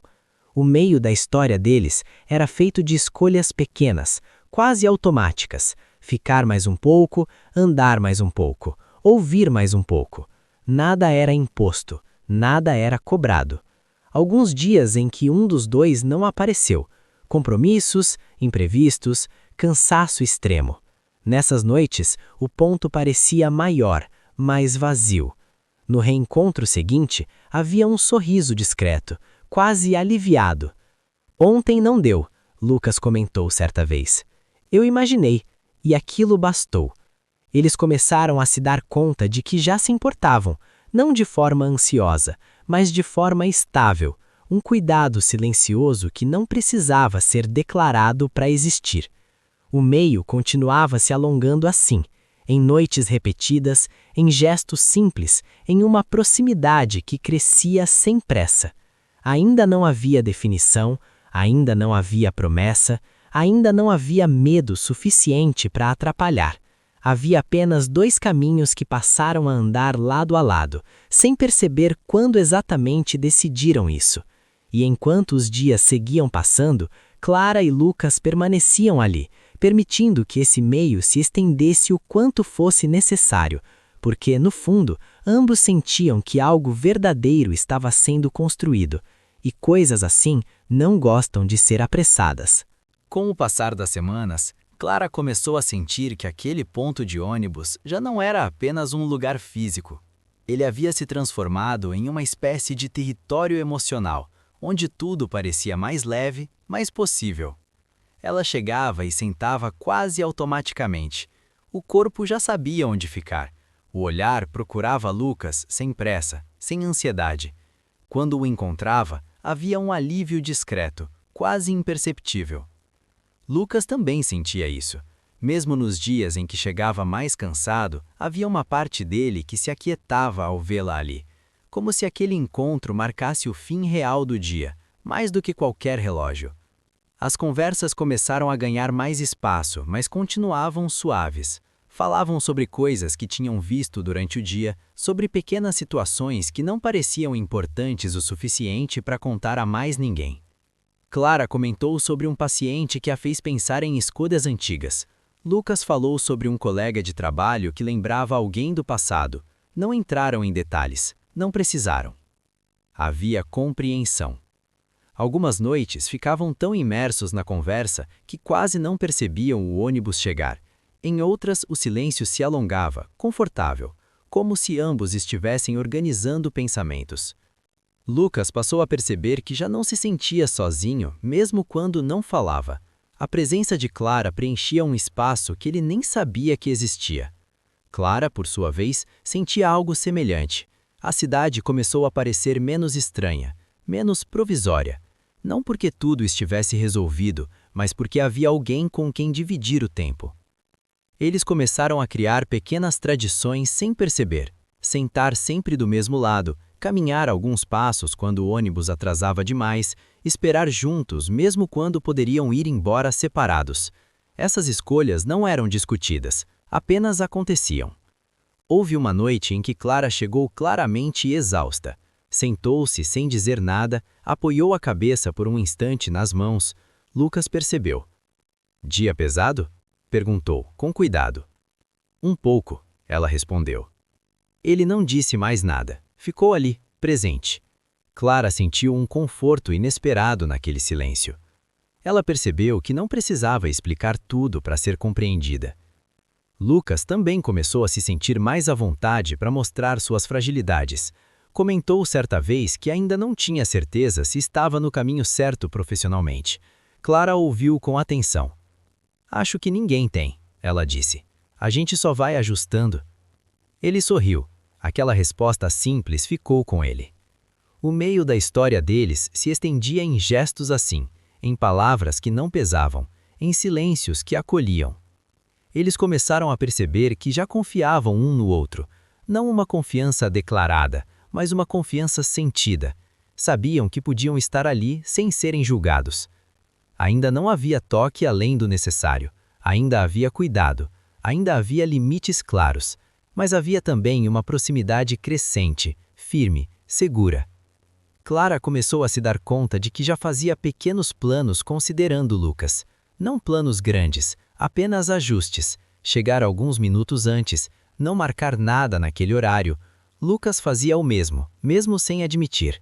O meio da história deles era feito de escolhas pequenas, quase automáticas. Ficar mais um pouco, andar mais um pouco, ouvir mais um pouco. Nada era imposto, nada era cobrado. Alguns dias em que um dos dois não apareceu. Compromissos, imprevistos, cansaço extremo. Nessas noites, o ponto parecia maior, mais vazio. No reencontro seguinte, havia um sorriso discreto, quase aliviado. Ontem não deu, Lucas comentou certa vez. Eu imaginei, e aquilo bastou. Eles começaram a se dar conta de que já se importavam, não de forma ansiosa, mas de forma estável, um cuidado silencioso que não precisava ser declarado para existir. O meio continuava se alongando assim, em noites repetidas, em gestos simples, em uma proximidade que crescia sem pressa. Ainda não havia definição, ainda não havia promessa, ainda não havia medo suficiente para atrapalhar. Havia apenas dois caminhos que passaram a andar lado a lado, sem perceber quando exatamente decidiram isso. E enquanto os dias seguiam passando, Clara e Lucas permaneciam ali, permitindo que esse meio se estendesse o quanto fosse necessário, porque, no fundo, ambos sentiam que algo verdadeiro estava sendo construído. E coisas assim não gostam de ser apressadas. Com o passar das semanas, Clara começou a sentir que aquele ponto de ônibus já não era apenas um lugar físico. Ele havia se transformado em uma espécie de território emocional, onde tudo parecia mais leve, mais possível. Ela chegava e sentava quase automaticamente. O corpo já sabia onde ficar. O olhar procurava Lucas sem pressa, sem ansiedade. Quando o encontrava, havia um alívio discreto, quase imperceptível. Lucas também sentia isso. Mesmo nos dias em que chegava mais cansado, havia uma parte dele que se aquietava ao vê-la ali, como se aquele encontro marcasse o fim real do dia, mais do que qualquer relógio. As conversas começaram a ganhar mais espaço, mas continuavam suaves. Falavam sobre coisas que tinham visto durante o dia, sobre pequenas situações que não pareciam importantes o suficiente para contar a mais ninguém. Clara comentou sobre um paciente que a fez pensar em escolhas antigas. Lucas falou sobre um colega de trabalho que lembrava alguém do passado. Não entraram em detalhes, não precisaram. Havia compreensão. Algumas noites ficavam tão imersos na conversa que quase não percebiam o ônibus chegar. Em outras, o silêncio se alongava, confortável, como se ambos estivessem organizando pensamentos. Lucas passou a perceber que já não se sentia sozinho, mesmo quando não falava. A presença de Clara preenchia um espaço que ele nem sabia que existia. Clara, por sua vez, sentia algo semelhante. A cidade começou a parecer menos estranha, menos provisória. Não porque tudo estivesse resolvido, mas porque havia alguém com quem dividir o tempo. Eles começaram a criar pequenas tradições sem perceber. Sentar sempre do mesmo lado, caminhar alguns passos quando o ônibus atrasava demais, esperar juntos mesmo quando poderiam ir embora separados. Essas escolhas não eram discutidas, apenas aconteciam. Houve uma noite em que Clara chegou claramente exausta. Sentou-se sem dizer nada, apoiou a cabeça por um instante nas mãos. Lucas percebeu. "Dia pesado?" perguntou, com cuidado. "Um pouco", ela respondeu. Ele não disse mais nada. Ficou ali, presente. Clara sentiu um conforto inesperado naquele silêncio. Ela percebeu que não precisava explicar tudo para ser compreendida. Lucas também começou a se sentir mais à vontade para mostrar suas fragilidades. Comentou certa vez que ainda não tinha certeza se estava no caminho certo profissionalmente. Clara ouviu com atenção. "Acho que ninguém tem", ela disse. "A gente só vai ajustando." Ele sorriu. Aquela resposta simples ficou com ele. O meio da história deles se estendia em gestos assim, em palavras que não pesavam, em silêncios que acolhiam. Eles começaram a perceber que já confiavam um no outro, não uma confiança declarada, mas uma confiança sentida. Sabiam que podiam estar ali sem serem julgados. Ainda não havia toque além do necessário, ainda havia cuidado, ainda havia limites claros, mas havia também uma proximidade crescente, firme, segura. Clara começou a se dar conta de que já fazia pequenos planos considerando Lucas. Não planos grandes, apenas ajustes. Chegar alguns minutos antes, não marcar nada naquele horário. Lucas fazia o mesmo, mesmo sem admitir.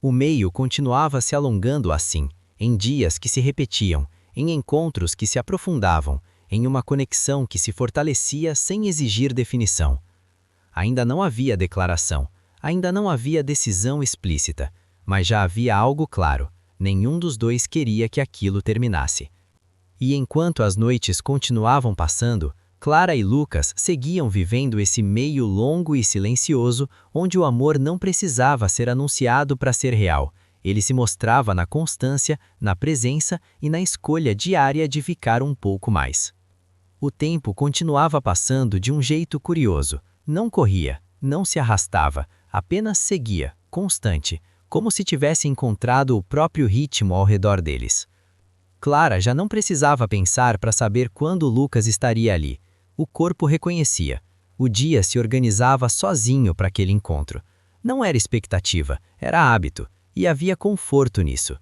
O meio continuava se alongando assim, em dias que se repetiam, em encontros que se aprofundavam, em uma conexão que se fortalecia sem exigir definição. Ainda não havia declaração, ainda não havia decisão explícita, mas já havia algo claro: nenhum dos dois queria que aquilo terminasse. E enquanto as noites continuavam passando, Clara e Lucas seguiam vivendo esse meio longo e silencioso, onde o amor não precisava ser anunciado para ser real. Ele se mostrava na constância, na presença e na escolha diária de ficar um pouco mais. O tempo continuava passando de um jeito curioso. Não corria, não se arrastava, apenas seguia, constante, como se tivesse encontrado o próprio ritmo ao redor deles. Clara já não precisava pensar para saber quando Lucas estaria ali. O corpo reconhecia. O dia se organizava sozinho para aquele encontro. Não era expectativa, era hábito, e havia conforto nisso.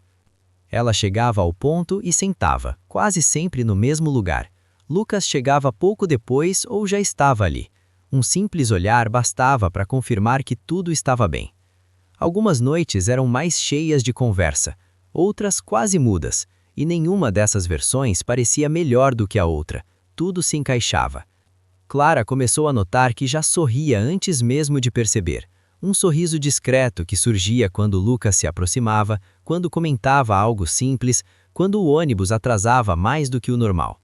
Ela chegava ao ponto e sentava, quase sempre no mesmo lugar. Lucas chegava pouco depois ou já estava ali. Um simples olhar bastava para confirmar que tudo estava bem. Algumas noites eram mais cheias de conversa, outras quase mudas, e nenhuma dessas versões parecia melhor do que a outra. Tudo se encaixava. Clara começou a notar que já sorria antes mesmo de perceber. Um sorriso discreto que surgia quando Lucas se aproximava, quando comentava algo simples, quando o ônibus atrasava mais do que o normal.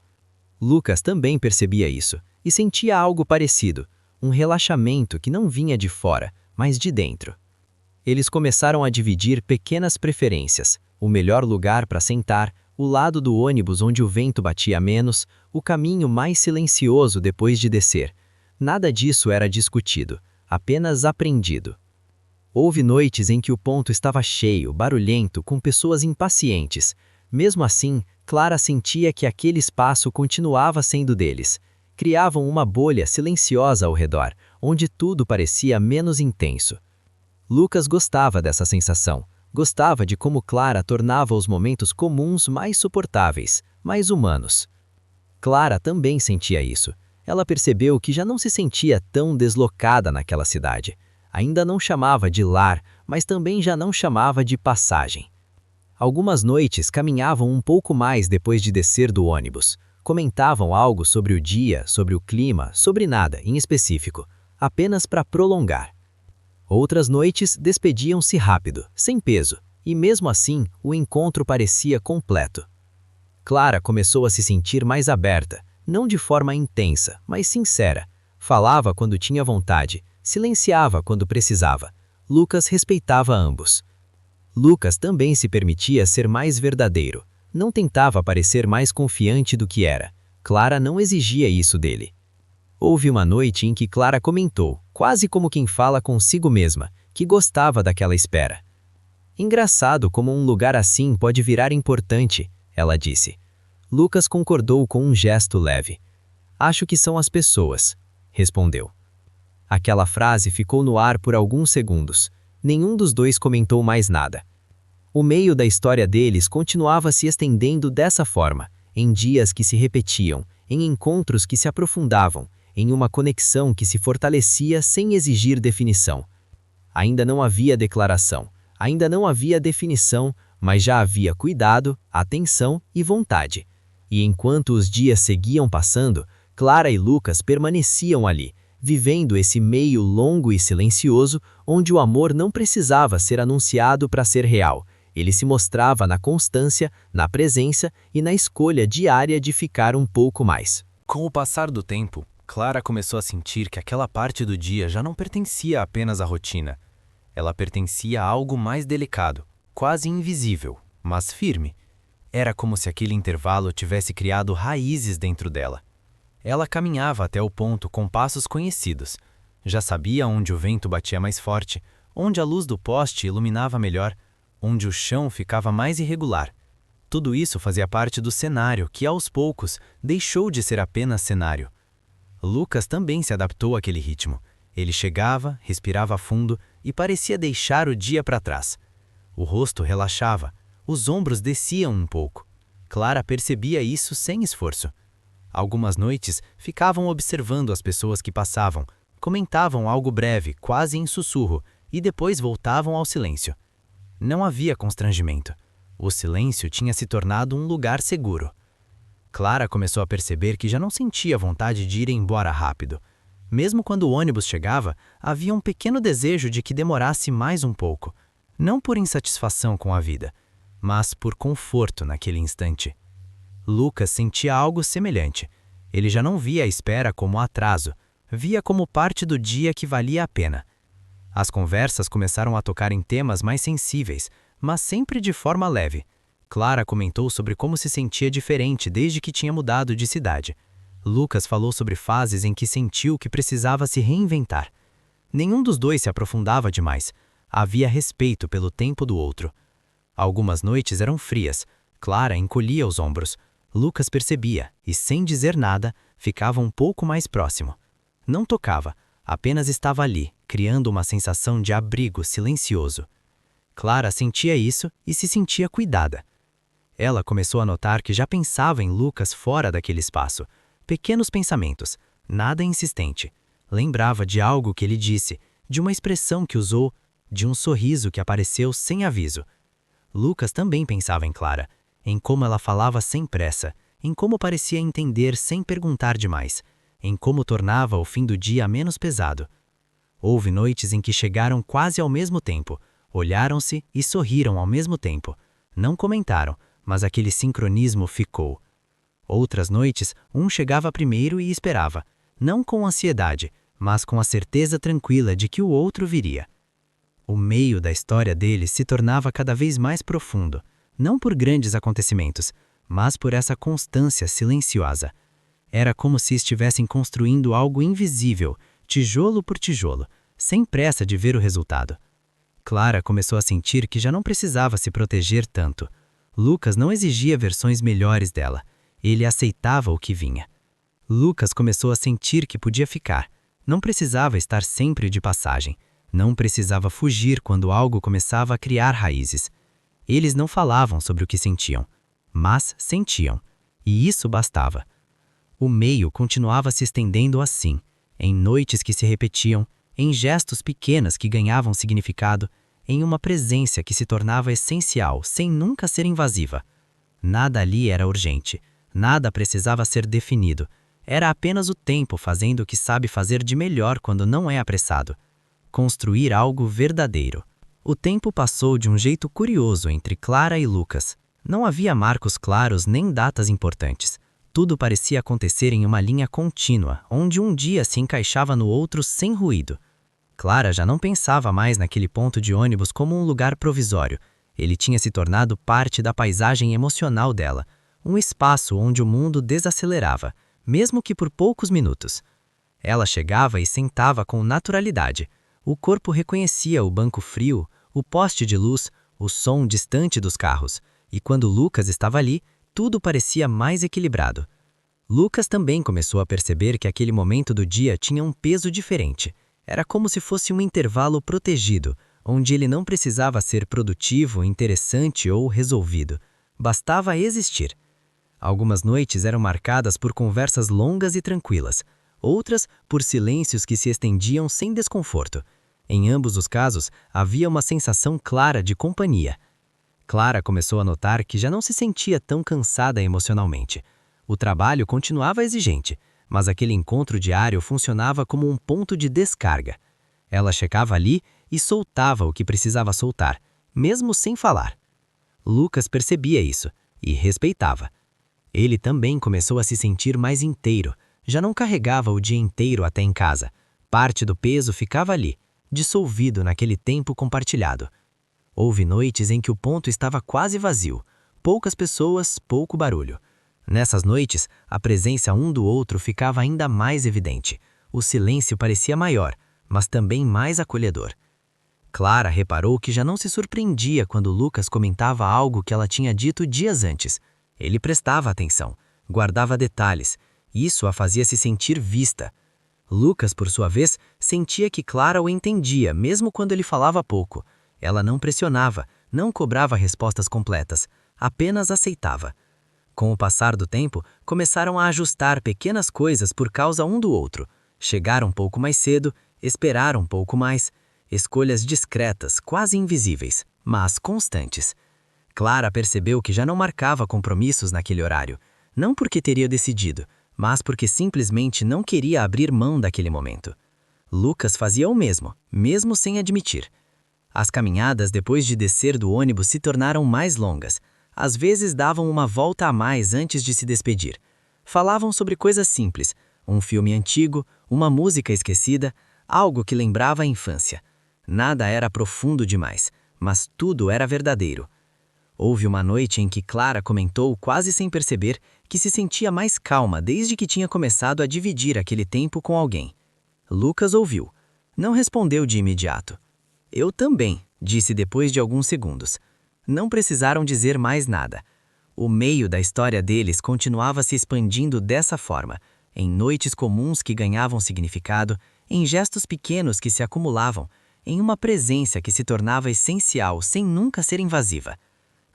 Lucas também percebia isso, e sentia algo parecido, um relaxamento que não vinha de fora, mas de dentro. Eles começaram a dividir pequenas preferências, o melhor lugar para sentar, o lado do ônibus onde o vento batia menos, o caminho mais silencioso depois de descer. Nada disso era discutido, apenas aprendido. Houve noites em que o ponto estava cheio, barulhento, com pessoas impacientes. Mesmo assim, Clara sentia que aquele espaço continuava sendo deles. criavam uma bolha silenciosa ao redor, onde tudo parecia menos intenso. Lucas gostava dessa sensação. Gostava de como Clara tornava os momentos comuns mais suportáveis, mais humanos. Clara também sentia isso. Ela percebeu que já não se sentia tão deslocada naquela cidade. Ainda não chamava de lar, mas também já não chamava de passagem. Algumas noites caminhavam um pouco mais depois de descer do ônibus. Comentavam algo sobre o dia, sobre o clima, sobre nada em específico, apenas para prolongar. Outras noites despediam-se rápido, sem peso, e mesmo assim o encontro parecia completo. Clara começou a se sentir mais aberta, não de forma intensa, mas sincera. Falava quando tinha vontade, silenciava quando precisava. Lucas respeitava ambos. Lucas também se permitia ser mais verdadeiro. Não tentava parecer mais confiante do que era. Clara não exigia isso dele. Houve uma noite em que Clara comentou, quase como quem fala consigo mesma, que gostava daquela espera. Engraçado como um lugar assim pode virar importante, ela disse. Lucas concordou com um gesto leve. Acho que são as pessoas, respondeu. Aquela frase ficou no ar por alguns segundos. Nenhum dos dois comentou mais nada. O meio da história deles continuava se estendendo dessa forma, em dias que se repetiam, em encontros que se aprofundavam, em uma conexão que se fortalecia sem exigir definição. Ainda não havia declaração, ainda não havia definição, mas já havia cuidado, atenção e vontade. E enquanto os dias seguiam passando, Clara e Lucas permaneciam ali, vivendo esse meio longo e silencioso, onde o amor não precisava ser anunciado para ser real. Ele se mostrava na constância, na presença e na escolha diária de ficar um pouco mais. Com o passar do tempo, Clara começou a sentir que aquela parte do dia já não pertencia apenas à rotina. Ela pertencia a algo mais delicado, quase invisível, mas firme. Era como se aquele intervalo tivesse criado raízes dentro dela. Ela caminhava até o ponto com passos conhecidos. Já sabia onde o vento batia mais forte, onde a luz do poste iluminava melhor, onde o chão ficava mais irregular. Tudo isso fazia parte do cenário que, aos poucos, deixou de ser apenas cenário. Lucas também se adaptou àquele ritmo. Ele chegava, respirava fundo e parecia deixar o dia para trás. O rosto relaxava, os ombros desciam um pouco. Clara percebia isso sem esforço. Algumas noites ficavam observando as pessoas que passavam, comentavam algo breve, quase em sussurro, e depois voltavam ao silêncio. Não havia constrangimento. O silêncio tinha se tornado um lugar seguro. Clara começou a perceber que já não sentia vontade de ir embora rápido. Mesmo quando o ônibus chegava, havia um pequeno desejo de que demorasse mais um pouco, não por insatisfação com a vida, mas por conforto naquele instante. Lucas sentia algo semelhante. Ele já não via a espera como atraso, via como parte do dia que valia a pena. As conversas começaram a tocar em temas mais sensíveis, mas sempre de forma leve. Clara comentou sobre como se sentia diferente desde que tinha mudado de cidade. Lucas falou sobre fases em que sentiu que precisava se reinventar. Nenhum dos dois se aprofundava demais. Havia respeito pelo tempo do outro. Algumas noites eram frias. Clara encolhia os ombros. Lucas percebia e, sem dizer nada, ficava um pouco mais próximo. Não tocava, apenas estava ali, criando uma sensação de abrigo silencioso. Clara sentia isso e se sentia cuidada. Ela começou a notar que já pensava em Lucas fora daquele espaço. Pequenos pensamentos, nada insistente. Lembrava de algo que ele disse, de uma expressão que usou, de um sorriso que apareceu sem aviso. Lucas também pensava em Clara, em como ela falava sem pressa, em como parecia entender sem perguntar demais, em como tornava o fim do dia menos pesado. Houve noites em que chegaram quase ao mesmo tempo, olharam-se e sorriram ao mesmo tempo. Não comentaram, mas aquele sincronismo ficou. Outras noites, um chegava primeiro e esperava, não com ansiedade, mas com a certeza tranquila de que o outro viria. O meio da história deles se tornava cada vez mais profundo, não por grandes acontecimentos, mas por essa constância silenciosa. Era como se estivessem construindo algo invisível, tijolo por tijolo, sem pressa de ver o resultado. Clara começou a sentir que já não precisava se proteger tanto. Lucas não exigia versões melhores dela. Ele aceitava o que vinha. Lucas começou a sentir que podia ficar. Não precisava estar sempre de passagem. Não precisava fugir quando algo começava a criar raízes. Eles não falavam sobre o que sentiam, mas sentiam. E isso bastava. O meio continuava se estendendo assim, em noites que se repetiam, em gestos pequenos que ganhavam significado, em uma presença que se tornava essencial, sem nunca ser invasiva. Nada ali era urgente, nada precisava ser definido. Era apenas o tempo fazendo o que sabe fazer de melhor quando não é apressado. Construir algo verdadeiro. O tempo passou de um jeito curioso entre Clara e Lucas. Não havia marcos claros nem datas importantes. Tudo parecia acontecer em uma linha contínua, onde um dia se encaixava no outro sem ruído. Clara já não pensava mais naquele ponto de ônibus como um lugar provisório. Ele tinha se tornado parte da paisagem emocional dela, um espaço onde o mundo desacelerava, mesmo que por poucos minutos. Ela chegava e sentava com naturalidade. O corpo reconhecia o banco frio, o poste de luz, o som distante dos carros, e quando Lucas estava ali, tudo parecia mais equilibrado. Lucas também começou a perceber que aquele momento do dia tinha um peso diferente. Era como se fosse um intervalo protegido, onde ele não precisava ser produtivo, interessante ou resolvido. Bastava existir. Algumas noites eram marcadas por conversas longas e tranquilas, outras por silêncios que se estendiam sem desconforto. Em ambos os casos, havia uma sensação clara de companhia. Clara começou a notar que já não se sentia tão cansada emocionalmente. O trabalho continuava exigente, mas aquele encontro diário funcionava como um ponto de descarga. Ela chegava ali e soltava o que precisava soltar, mesmo sem falar. Lucas percebia isso e respeitava. Ele também começou a se sentir mais inteiro, já não carregava o dia inteiro até em casa. Parte do peso ficava ali, dissolvido naquele tempo compartilhado. Houve noites em que o ponto estava quase vazio, poucas pessoas, pouco barulho. Nessas noites, a presença um do outro ficava ainda mais evidente. O silêncio parecia maior, mas também mais acolhedor. Clara reparou que já não se surpreendia quando Lucas comentava algo que ela tinha dito dias antes. Ele prestava atenção, guardava detalhes, e isso a fazia se sentir vista. Lucas, por sua vez, sentia que Clara o entendia, mesmo quando ele falava pouco. Ela não pressionava, não cobrava respostas completas, apenas aceitava. Com o passar do tempo, começaram a ajustar pequenas coisas por causa um do outro. Chegar um pouco mais cedo, esperar um pouco mais. Escolhas discretas, quase invisíveis, mas constantes. Clara percebeu que já não marcava compromissos naquele horário, não porque teria decidido, mas porque simplesmente não queria abrir mão daquele momento. Lucas fazia o mesmo, mesmo sem admitir. As caminhadas depois de descer do ônibus se tornaram mais longas. Às vezes davam uma volta a mais antes de se despedir. Falavam sobre coisas simples, um filme antigo, uma música esquecida, algo que lembrava a infância. Nada era profundo demais, mas tudo era verdadeiro. Houve uma noite em que Clara comentou, quase sem perceber, que se sentia mais calma desde que tinha começado a dividir aquele tempo com alguém. Lucas ouviu. Não respondeu de imediato. Eu também, disse depois de alguns segundos. Não precisaram dizer mais nada. O meio da história deles continuava se expandindo dessa forma, em noites comuns que ganhavam significado, em gestos pequenos que se acumulavam, em uma presença que se tornava essencial sem nunca ser invasiva.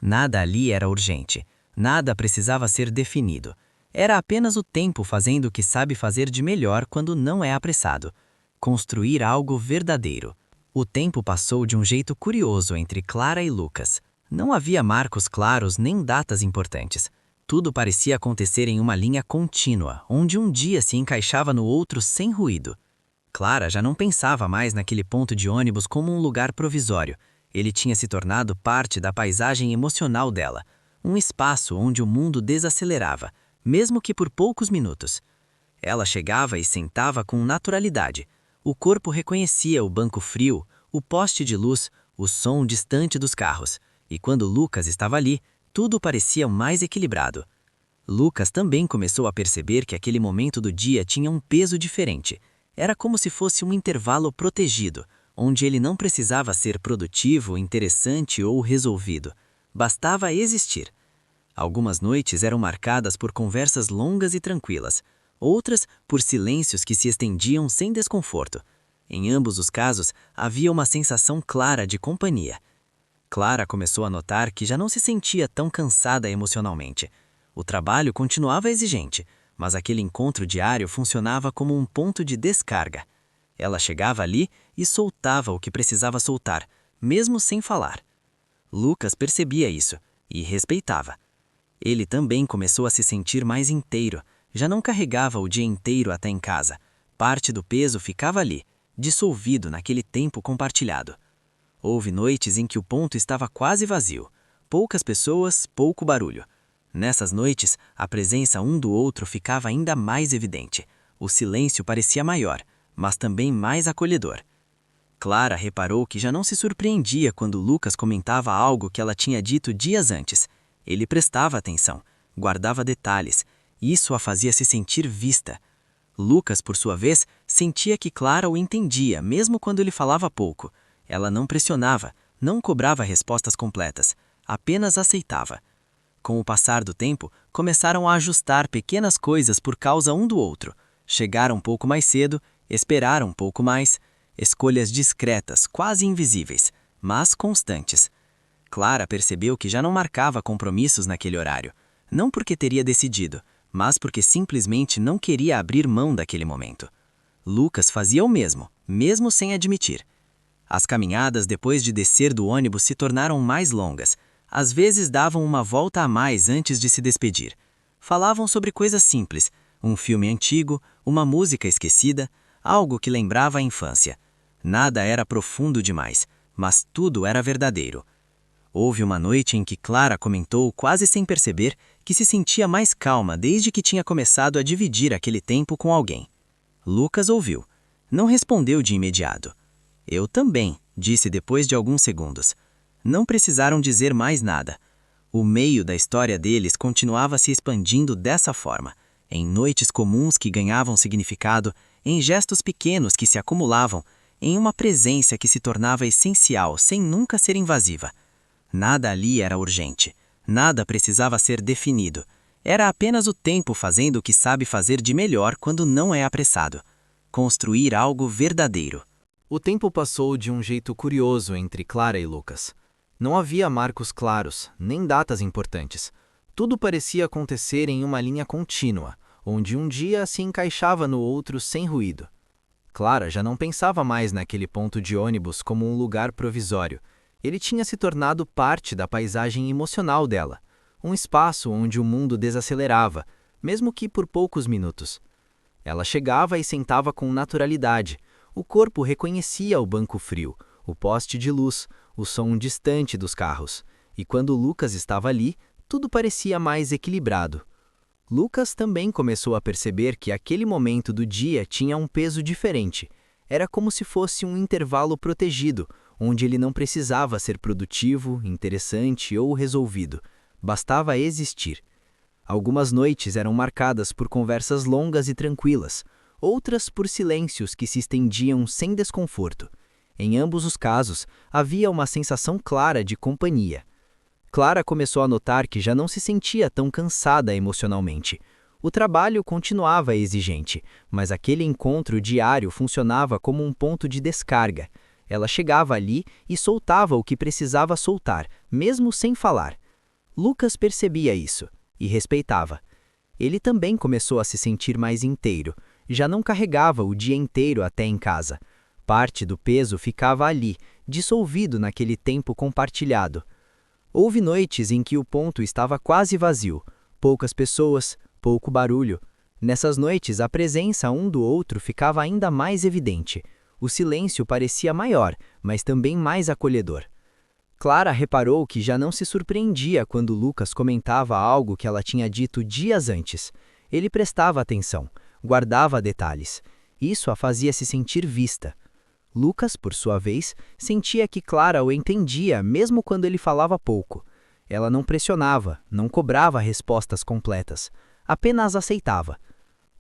Nada ali era urgente, nada precisava ser definido. Era apenas o tempo fazendo o que sabe fazer de melhor quando não é apressado. Construir algo verdadeiro. O tempo passou de um jeito curioso entre Clara e Lucas. Não havia marcos claros nem datas importantes. Tudo parecia acontecer em uma linha contínua, onde um dia se encaixava no outro sem ruído. Clara já não pensava mais naquele ponto de ônibus como um lugar provisório. Ele tinha se tornado parte da paisagem emocional dela, um espaço onde o mundo desacelerava, mesmo que por poucos minutos. Ela chegava e sentava com naturalidade. O corpo reconhecia o banco frio, o poste de luz, o som distante dos carros, e quando Lucas estava ali, tudo parecia mais equilibrado. Lucas também começou a perceber que aquele momento do dia tinha um peso diferente. Era como se fosse um intervalo protegido, onde ele não precisava ser produtivo, interessante ou resolvido. Bastava existir. Algumas noites eram marcadas por conversas longas e tranquilas, outras por silêncios que se estendiam sem desconforto. Em ambos os casos, havia uma sensação clara de companhia. Clara começou a notar que já não se sentia tão cansada emocionalmente. O trabalho continuava exigente, mas aquele encontro diário funcionava como um ponto de descarga. Ela chegava ali e soltava o que precisava soltar, mesmo sem falar. Lucas percebia isso e respeitava. Ele também começou a se sentir mais inteiro, já não carregava o dia inteiro até em casa. Parte do peso ficava ali, dissolvido naquele tempo compartilhado. Houve noites em que o ponto estava quase vazio. Poucas pessoas, pouco barulho. Nessas noites, a presença um do outro ficava ainda mais evidente. O silêncio parecia maior, mas também mais acolhedor. Clara reparou que já não se surpreendia quando Lucas comentava algo que ela tinha dito dias antes. Ele prestava atenção, guardava detalhes, e isso a fazia se sentir vista. Lucas, por sua vez, sentia que Clara o entendia, mesmo quando ele falava pouco. Ela não pressionava, não cobrava respostas completas, apenas aceitava. Com o passar do tempo, começaram a ajustar pequenas coisas por causa um do outro. Chegaram um pouco mais cedo, esperaram um pouco mais. Escolhas discretas, quase invisíveis, mas constantes. Clara percebeu que já não marcava compromissos naquele horário, não porque teria decidido, mas porque simplesmente não queria abrir mão daquele momento. Lucas fazia o mesmo, mesmo sem admitir. As caminhadas depois de descer do ônibus se tornaram mais longas. Às vezes davam uma volta a mais antes de se despedir. Falavam sobre coisas simples, um filme antigo, uma música esquecida, algo que lembrava a infância. Nada era profundo demais, mas tudo era verdadeiro. Houve uma noite em que Clara comentou, quase sem perceber, que se sentia mais calma desde que tinha começado a dividir aquele tempo com alguém. Lucas ouviu. Não respondeu de imediato. Eu também, disse depois de alguns segundos. Não precisaram dizer mais nada. O meio da história deles continuava se expandindo dessa forma, em noites comuns que ganhavam significado, em gestos pequenos que se acumulavam, em uma presença que se tornava essencial sem nunca ser invasiva. Nada ali era urgente, nada precisava ser definido. Era apenas o tempo fazendo o que sabe fazer de melhor quando não é apressado. Construir algo verdadeiro. O tempo passou de um jeito curioso entre Clara e Lucas. Não havia marcos claros, nem datas importantes. Tudo parecia acontecer em uma linha contínua, onde um dia se encaixava no outro sem ruído. Clara já não pensava mais naquele ponto de ônibus como um lugar provisório. Ele tinha se tornado parte da paisagem emocional dela, um espaço onde o mundo desacelerava, mesmo que por poucos minutos. Ela chegava e sentava com naturalidade. O corpo reconhecia o banco frio, o poste de luz, o som distante dos carros. E quando Lucas estava ali, tudo parecia mais equilibrado. Lucas também começou a perceber que aquele momento do dia tinha um peso diferente. Era como se fosse um intervalo protegido, onde ele não precisava ser produtivo, interessante ou resolvido. Bastava existir. Algumas noites eram marcadas por conversas longas e tranquilas, outras por silêncios que se estendiam sem desconforto. Em ambos os casos, havia uma sensação clara de companhia. Clara começou a notar que já não se sentia tão cansada emocionalmente. O trabalho continuava exigente, mas aquele encontro diário funcionava como um ponto de descarga. Ela chegava ali e soltava o que precisava soltar, mesmo sem falar. Lucas percebia isso e respeitava. Ele também começou a se sentir mais inteiro. Já não carregava o dia inteiro até em casa. Parte do peso ficava ali, dissolvido naquele tempo compartilhado. Houve noites em que o ponto estava quase vazio, poucas pessoas, pouco barulho. Nessas noites, a presença um do outro ficava ainda mais evidente. O silêncio parecia maior, mas também mais acolhedor. Clara reparou que já não se surpreendia quando Lucas comentava algo que ela tinha dito dias antes. Ele prestava atenção, guardava detalhes. Isso a fazia se sentir vista. Lucas, por sua vez, sentia que Clara o entendia mesmo quando ele falava pouco. Ela não pressionava, não cobrava respostas completas, apenas aceitava.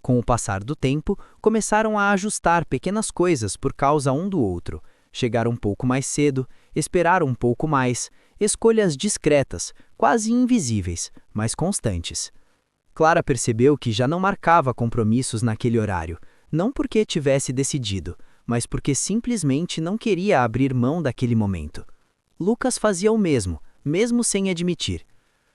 Com o passar do tempo, começaram a ajustar pequenas coisas por causa um do outro. Chegar um pouco mais cedo, esperar um pouco mais, escolhas discretas, quase invisíveis, mas constantes. Clara percebeu que já não marcava compromissos naquele horário, não porque tivesse decidido, mas porque simplesmente não queria abrir mão daquele momento. Lucas fazia o mesmo, mesmo sem admitir.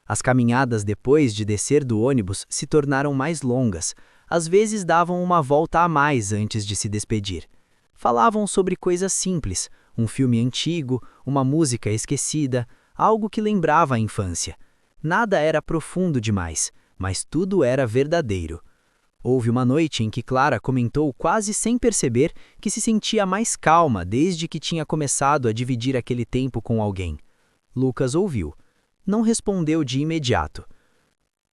As caminhadas depois de descer do ônibus se tornaram mais longas, às vezes davam uma volta a mais antes de se despedir. Falavam sobre coisas simples, um filme antigo, uma música esquecida, algo que lembrava a infância. Nada era profundo demais, mas tudo era verdadeiro. Houve uma noite em que Clara comentou quase sem perceber que se sentia mais calma desde que tinha começado a dividir aquele tempo com alguém. Lucas ouviu. Não respondeu de imediato.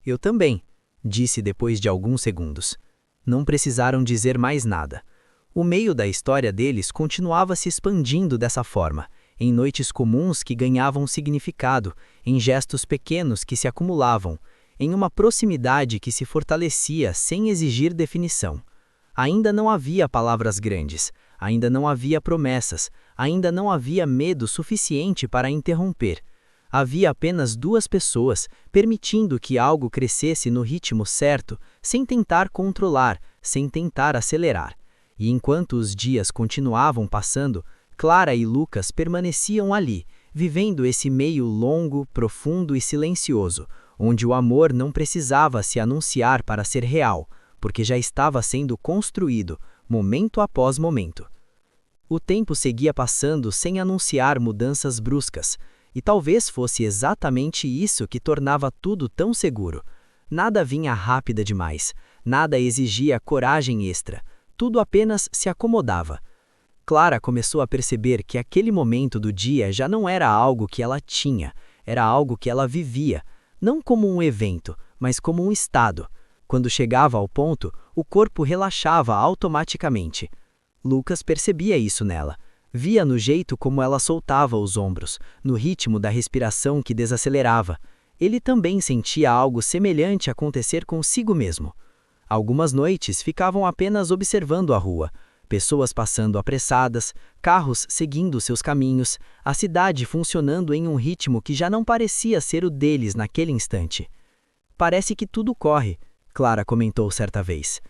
Eu também, disse depois de alguns segundos. Não precisaram dizer mais nada. O meio da história deles continuava se expandindo dessa forma, em noites comuns que ganhavam significado, em gestos pequenos que se acumulavam, em uma proximidade que se fortalecia sem exigir definição. Ainda não havia palavras grandes, ainda não havia promessas, ainda não havia medo suficiente para interromper. Havia apenas duas pessoas, permitindo que algo crescesse no ritmo certo, sem tentar controlar, sem tentar acelerar. E enquanto os dias continuavam passando, Clara e Lucas permaneciam ali, vivendo esse meio longo, profundo e silencioso, onde o amor não precisava se anunciar para ser real, porque já estava sendo construído, momento após momento. O tempo seguia passando sem anunciar mudanças bruscas, e talvez fosse exatamente isso que tornava tudo tão seguro. Nada vinha rápida demais, nada exigia coragem extra, tudo apenas se acomodava. Clara começou a perceber que aquele momento do dia já não era algo que ela tinha, era algo que ela vivia, não como um evento, mas como um estado. Quando chegava ao ponto, o corpo relaxava automaticamente. Lucas percebia isso nela. Via no jeito como ela soltava os ombros, no ritmo da respiração que desacelerava. Ele também sentia algo semelhante acontecer consigo mesmo. Algumas noites ficavam apenas observando a rua, pessoas passando apressadas, carros seguindo seus caminhos, a cidade funcionando em um ritmo que já não parecia ser o deles naquele instante. Parece que tudo corre, Clara comentou certa vez.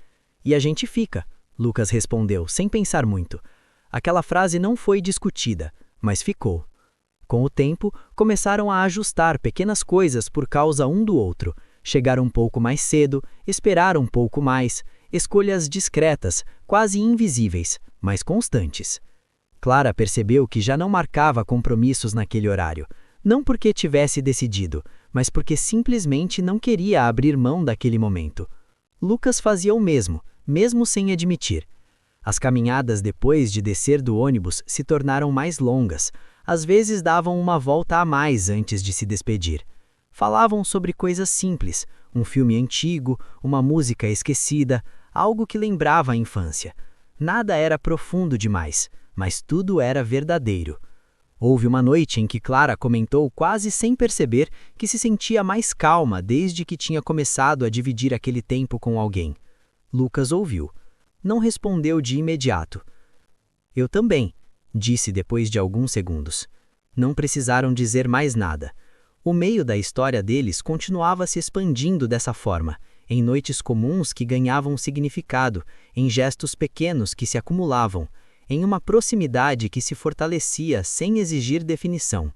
E a gente fica, Lucas respondeu, sem pensar muito. Aquela frase não foi discutida, mas ficou. Com o tempo, começaram a ajustar pequenas coisas por causa um do outro, chegar um pouco mais cedo, esperar um pouco mais, escolhas discretas, quase invisíveis, mas constantes. Clara percebeu que já não marcava compromissos naquele horário, não porque tivesse decidido, mas porque simplesmente não queria abrir mão daquele momento. Lucas fazia o mesmo, mesmo sem admitir. As caminhadas depois de descer do ônibus se tornaram mais longas, às vezes davam uma volta a mais antes de se despedir. Falavam sobre coisas simples, um filme antigo, uma música esquecida, algo que lembrava a infância. Nada era profundo demais, mas tudo era verdadeiro. Houve uma noite em que Clara comentou quase sem perceber que se sentia mais calma desde que tinha começado a dividir aquele tempo com alguém. Lucas ouviu. Não respondeu de imediato. Eu também, disse depois de alguns segundos. Não precisaram dizer mais nada. O meio da história deles continuava se expandindo dessa forma, em noites comuns que ganhavam significado, em gestos pequenos que se acumulavam, em uma proximidade que se fortalecia sem exigir definição.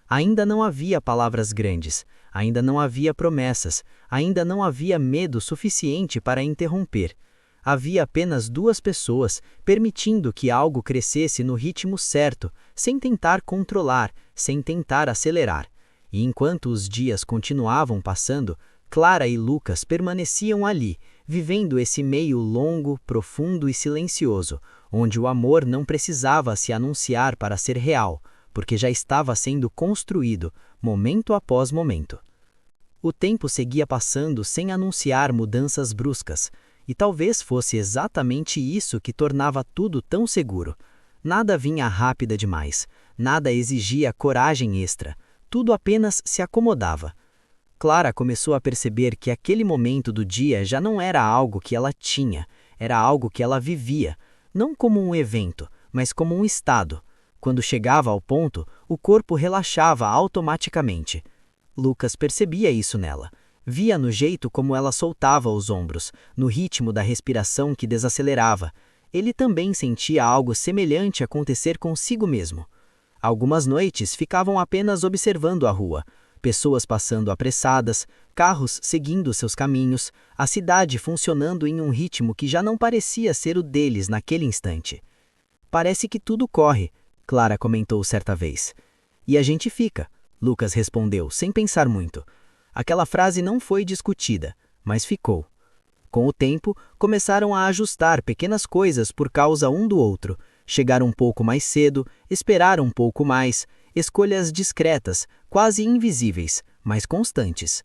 Ainda não havia palavras grandes, ainda não havia promessas, ainda não havia medo suficiente para interromper. Havia apenas duas pessoas, permitindo que algo crescesse no ritmo certo, sem tentar controlar, sem tentar acelerar. E enquanto os dias continuavam passando, Clara e Lucas permaneciam ali, vivendo esse meio longo, profundo e silencioso, onde o amor não precisava se anunciar para ser real, porque já estava sendo construído, momento após momento. O tempo seguia passando sem anunciar mudanças bruscas, e talvez fosse exatamente isso que tornava tudo tão seguro. Nada vinha rápida demais, nada exigia coragem extra, tudo apenas se acomodava. Clara começou a perceber que aquele momento do dia já não era algo que ela tinha, era algo que ela vivia, não como um evento, mas como um estado. Quando chegava ao ponto, o corpo relaxava automaticamente. Lucas percebia isso nela. Via no jeito como ela soltava os ombros, no ritmo da respiração que desacelerava. Ele também sentia algo semelhante acontecer consigo mesmo. Algumas noites ficavam apenas observando a rua, pessoas passando apressadas, carros seguindo seus caminhos, a cidade funcionando em um ritmo que já não parecia ser o deles naquele instante. Parece que tudo corre, Clara comentou certa vez. E a gente fica, Lucas respondeu, sem pensar muito. Aquela frase não foi discutida, mas ficou. Com o tempo, começaram a ajustar pequenas coisas por causa um do outro, chegar um pouco mais cedo, esperar um pouco mais, escolhas discretas, quase invisíveis, mas constantes.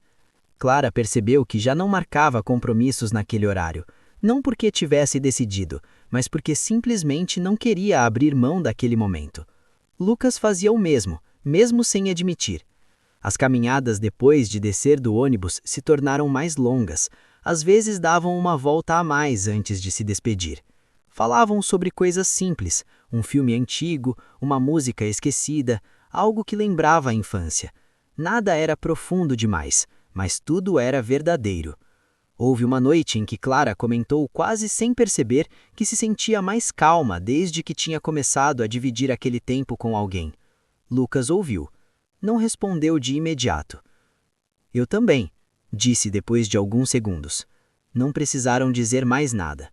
Clara percebeu que já não marcava compromissos naquele horário, não porque tivesse decidido, mas porque simplesmente não queria abrir mão daquele momento. Lucas fazia o mesmo, mesmo sem admitir. As caminhadas depois de descer do ônibus se tornaram mais longas, às vezes davam uma volta a mais antes de se despedir. Falavam sobre coisas simples, um filme antigo, uma música esquecida, algo que lembrava a infância. Nada era profundo demais, mas tudo era verdadeiro. Houve uma noite em que Clara comentou quase sem perceber que se sentia mais calma desde que tinha começado a dividir aquele tempo com alguém. Lucas ouviu. Não respondeu de imediato. Eu também, disse depois de alguns segundos. Não precisaram dizer mais nada.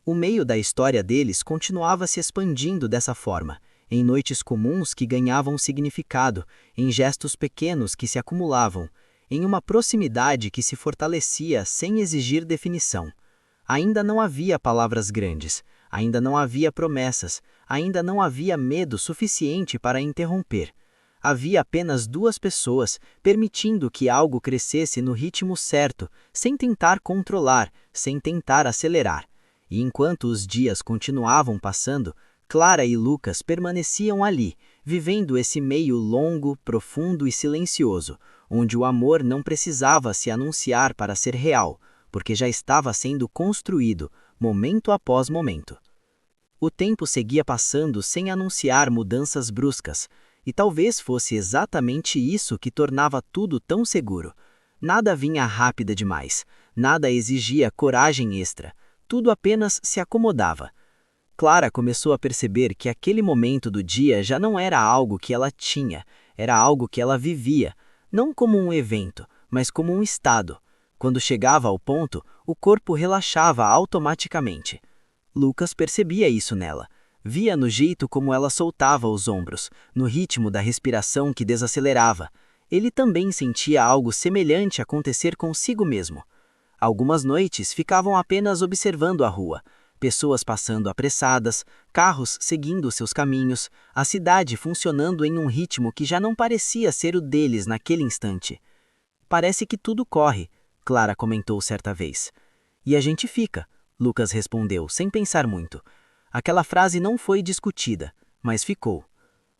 O meio da história deles continuava se expandindo dessa forma, em noites comuns que ganhavam significado, em gestos pequenos que se acumulavam, em uma proximidade que se fortalecia sem exigir definição. Ainda não havia palavras grandes, ainda não havia promessas, ainda não havia medo suficiente para interromper. Havia apenas duas pessoas, permitindo que algo crescesse no ritmo certo, sem tentar controlar, sem tentar acelerar. E enquanto os dias continuavam passando, Clara e Lucas permaneciam ali, vivendo esse meio longo, profundo e silencioso, onde o amor não precisava se anunciar para ser real, porque já estava sendo construído, momento após momento. O tempo seguia passando sem anunciar mudanças bruscas, e talvez fosse exatamente isso que tornava tudo tão seguro. Nada vinha rápida demais, nada exigia coragem extra, tudo apenas se acomodava. Clara começou a perceber que aquele momento do dia já não era algo que ela tinha, era algo que ela vivia, não como um evento, mas como um estado. Quando chegava ao ponto, o corpo relaxava automaticamente. Lucas percebia isso nela. Via no jeito como ela soltava os ombros, no ritmo da respiração que desacelerava. Ele também sentia algo semelhante acontecer consigo mesmo. Algumas noites ficavam apenas observando a rua, pessoas passando apressadas, carros seguindo seus caminhos, a cidade funcionando em um ritmo que já não parecia ser o deles naquele instante. Parece que tudo corre, Clara comentou certa vez. E a gente fica, Lucas respondeu, sem pensar muito. Aquela frase não foi discutida, mas ficou.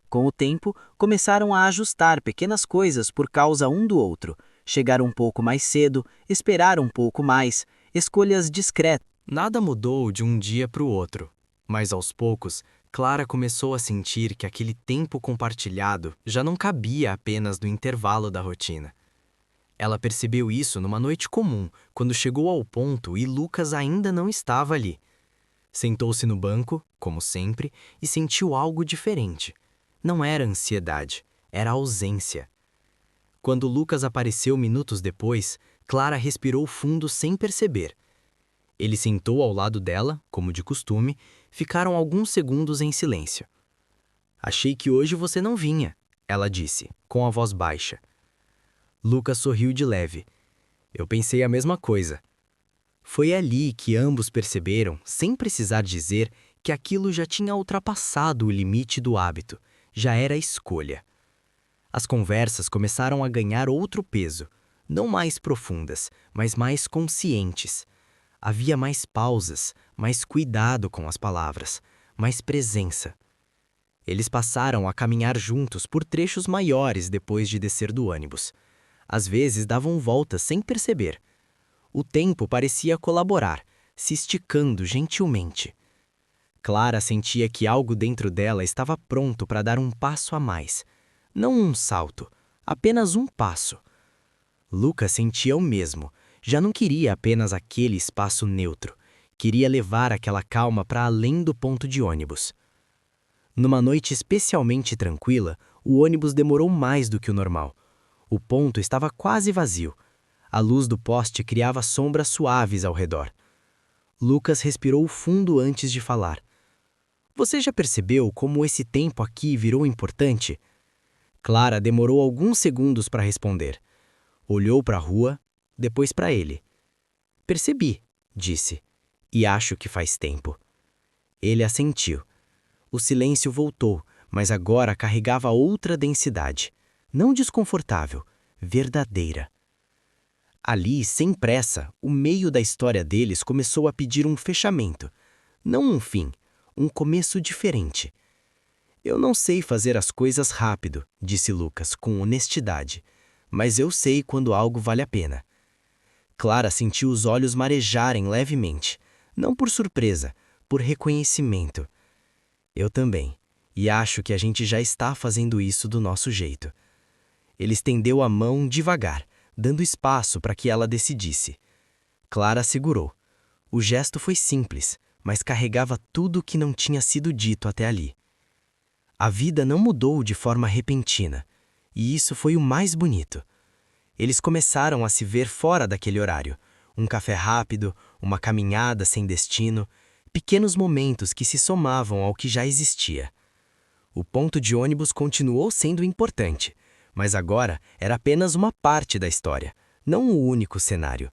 Com o tempo, começaram a ajustar pequenas coisas por causa um do outro, chegar um pouco mais cedo, esperar um pouco mais, escolhas discretas. Nada mudou de um dia para o outro, mas aos poucos, Clara começou a sentir que aquele tempo compartilhado já não cabia apenas no intervalo da rotina. Ela percebeu isso numa noite comum, quando chegou ao ponto e Lucas ainda não estava ali. Sentou-se no banco, como sempre, e sentiu algo diferente. Não era ansiedade, era ausência. Quando Lucas apareceu minutos depois, Clara respirou fundo sem perceber. Ele sentou ao lado dela, como de costume, ficaram alguns segundos em silêncio. "Achei que hoje você não vinha", ela disse, com a voz baixa. Lucas sorriu de leve. "Eu pensei a mesma coisa." Foi ali que ambos perceberam, sem precisar dizer, que aquilo já tinha ultrapassado o limite do hábito, já era escolha. As conversas começaram a ganhar outro peso, não mais profundas, mas mais conscientes. Havia mais pausas, mais cuidado com as palavras, mais presença. Eles passaram a caminhar juntos por trechos maiores depois de descer do ônibus. Às vezes davam voltas sem perceber. O tempo parecia colaborar, se esticando gentilmente. Clara sentia que algo dentro dela estava pronto para dar um passo a mais. Não um salto, apenas um passo. Lucas sentia o mesmo. Já não queria apenas aquele espaço neutro. Queria levar aquela calma para além do ponto de ônibus. Numa noite especialmente tranquila, o ônibus demorou mais do que o normal. O ponto estava quase vazio. A luz do poste criava sombras suaves ao redor. Lucas respirou fundo antes de falar. Você já percebeu como esse tempo aqui virou importante? Clara demorou alguns segundos para responder. Olhou para a rua, depois para ele. Percebi, disse, e acho que faz tempo. Ele assentiu. O silêncio voltou, mas agora carregava outra densidade. Não desconfortável, verdadeira. Ali, sem pressa, o meio da história deles começou a pedir um fechamento. Não um fim, um começo diferente. Eu não sei fazer as coisas rápido, disse Lucas, com honestidade, mas eu sei quando algo vale a pena. Clara sentiu os olhos marejarem levemente, não por surpresa, por reconhecimento. Eu também, e acho que a gente já está fazendo isso do nosso jeito. Ele estendeu a mão devagar, dando espaço para que ela decidisse. Clara segurou. O gesto foi simples, mas carregava tudo o que não tinha sido dito até ali. A vida não mudou de forma repentina, e isso foi o mais bonito. Eles começaram a se ver fora daquele horário. Um café rápido, uma caminhada sem destino, pequenos momentos que se somavam ao que já existia. O ponto de ônibus continuou sendo importante, mas agora era apenas uma parte da história, não o único cenário.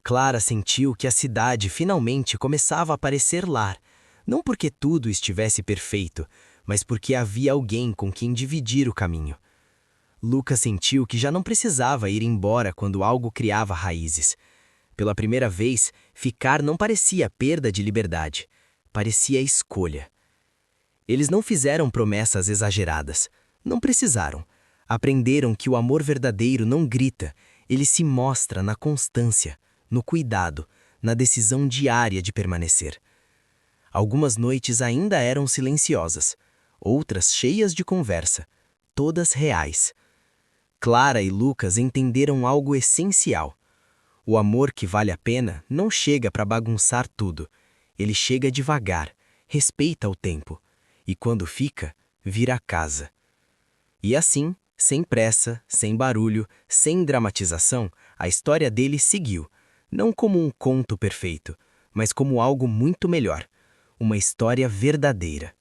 Clara sentiu que a cidade finalmente começava a parecer lar, não porque tudo estivesse perfeito, mas porque havia alguém com quem dividir o caminho. Lucas sentiu que já não precisava ir embora quando algo criava raízes. Pela primeira vez, ficar não parecia perda de liberdade, parecia escolha. Eles não fizeram promessas exageradas, não precisaram. Aprenderam que o amor verdadeiro não grita, ele se mostra na constância, no cuidado, na decisão diária de permanecer. Algumas noites ainda eram silenciosas, outras cheias de conversa, todas reais. Clara e Lucas entenderam algo essencial. O amor que vale a pena não chega para bagunçar tudo. Ele chega devagar, respeita o tempo, e quando fica, vira casa. E assim, sem pressa, sem barulho, sem dramatização, a história deles seguiu, não como um conto perfeito, mas como algo muito melhor, uma história verdadeira.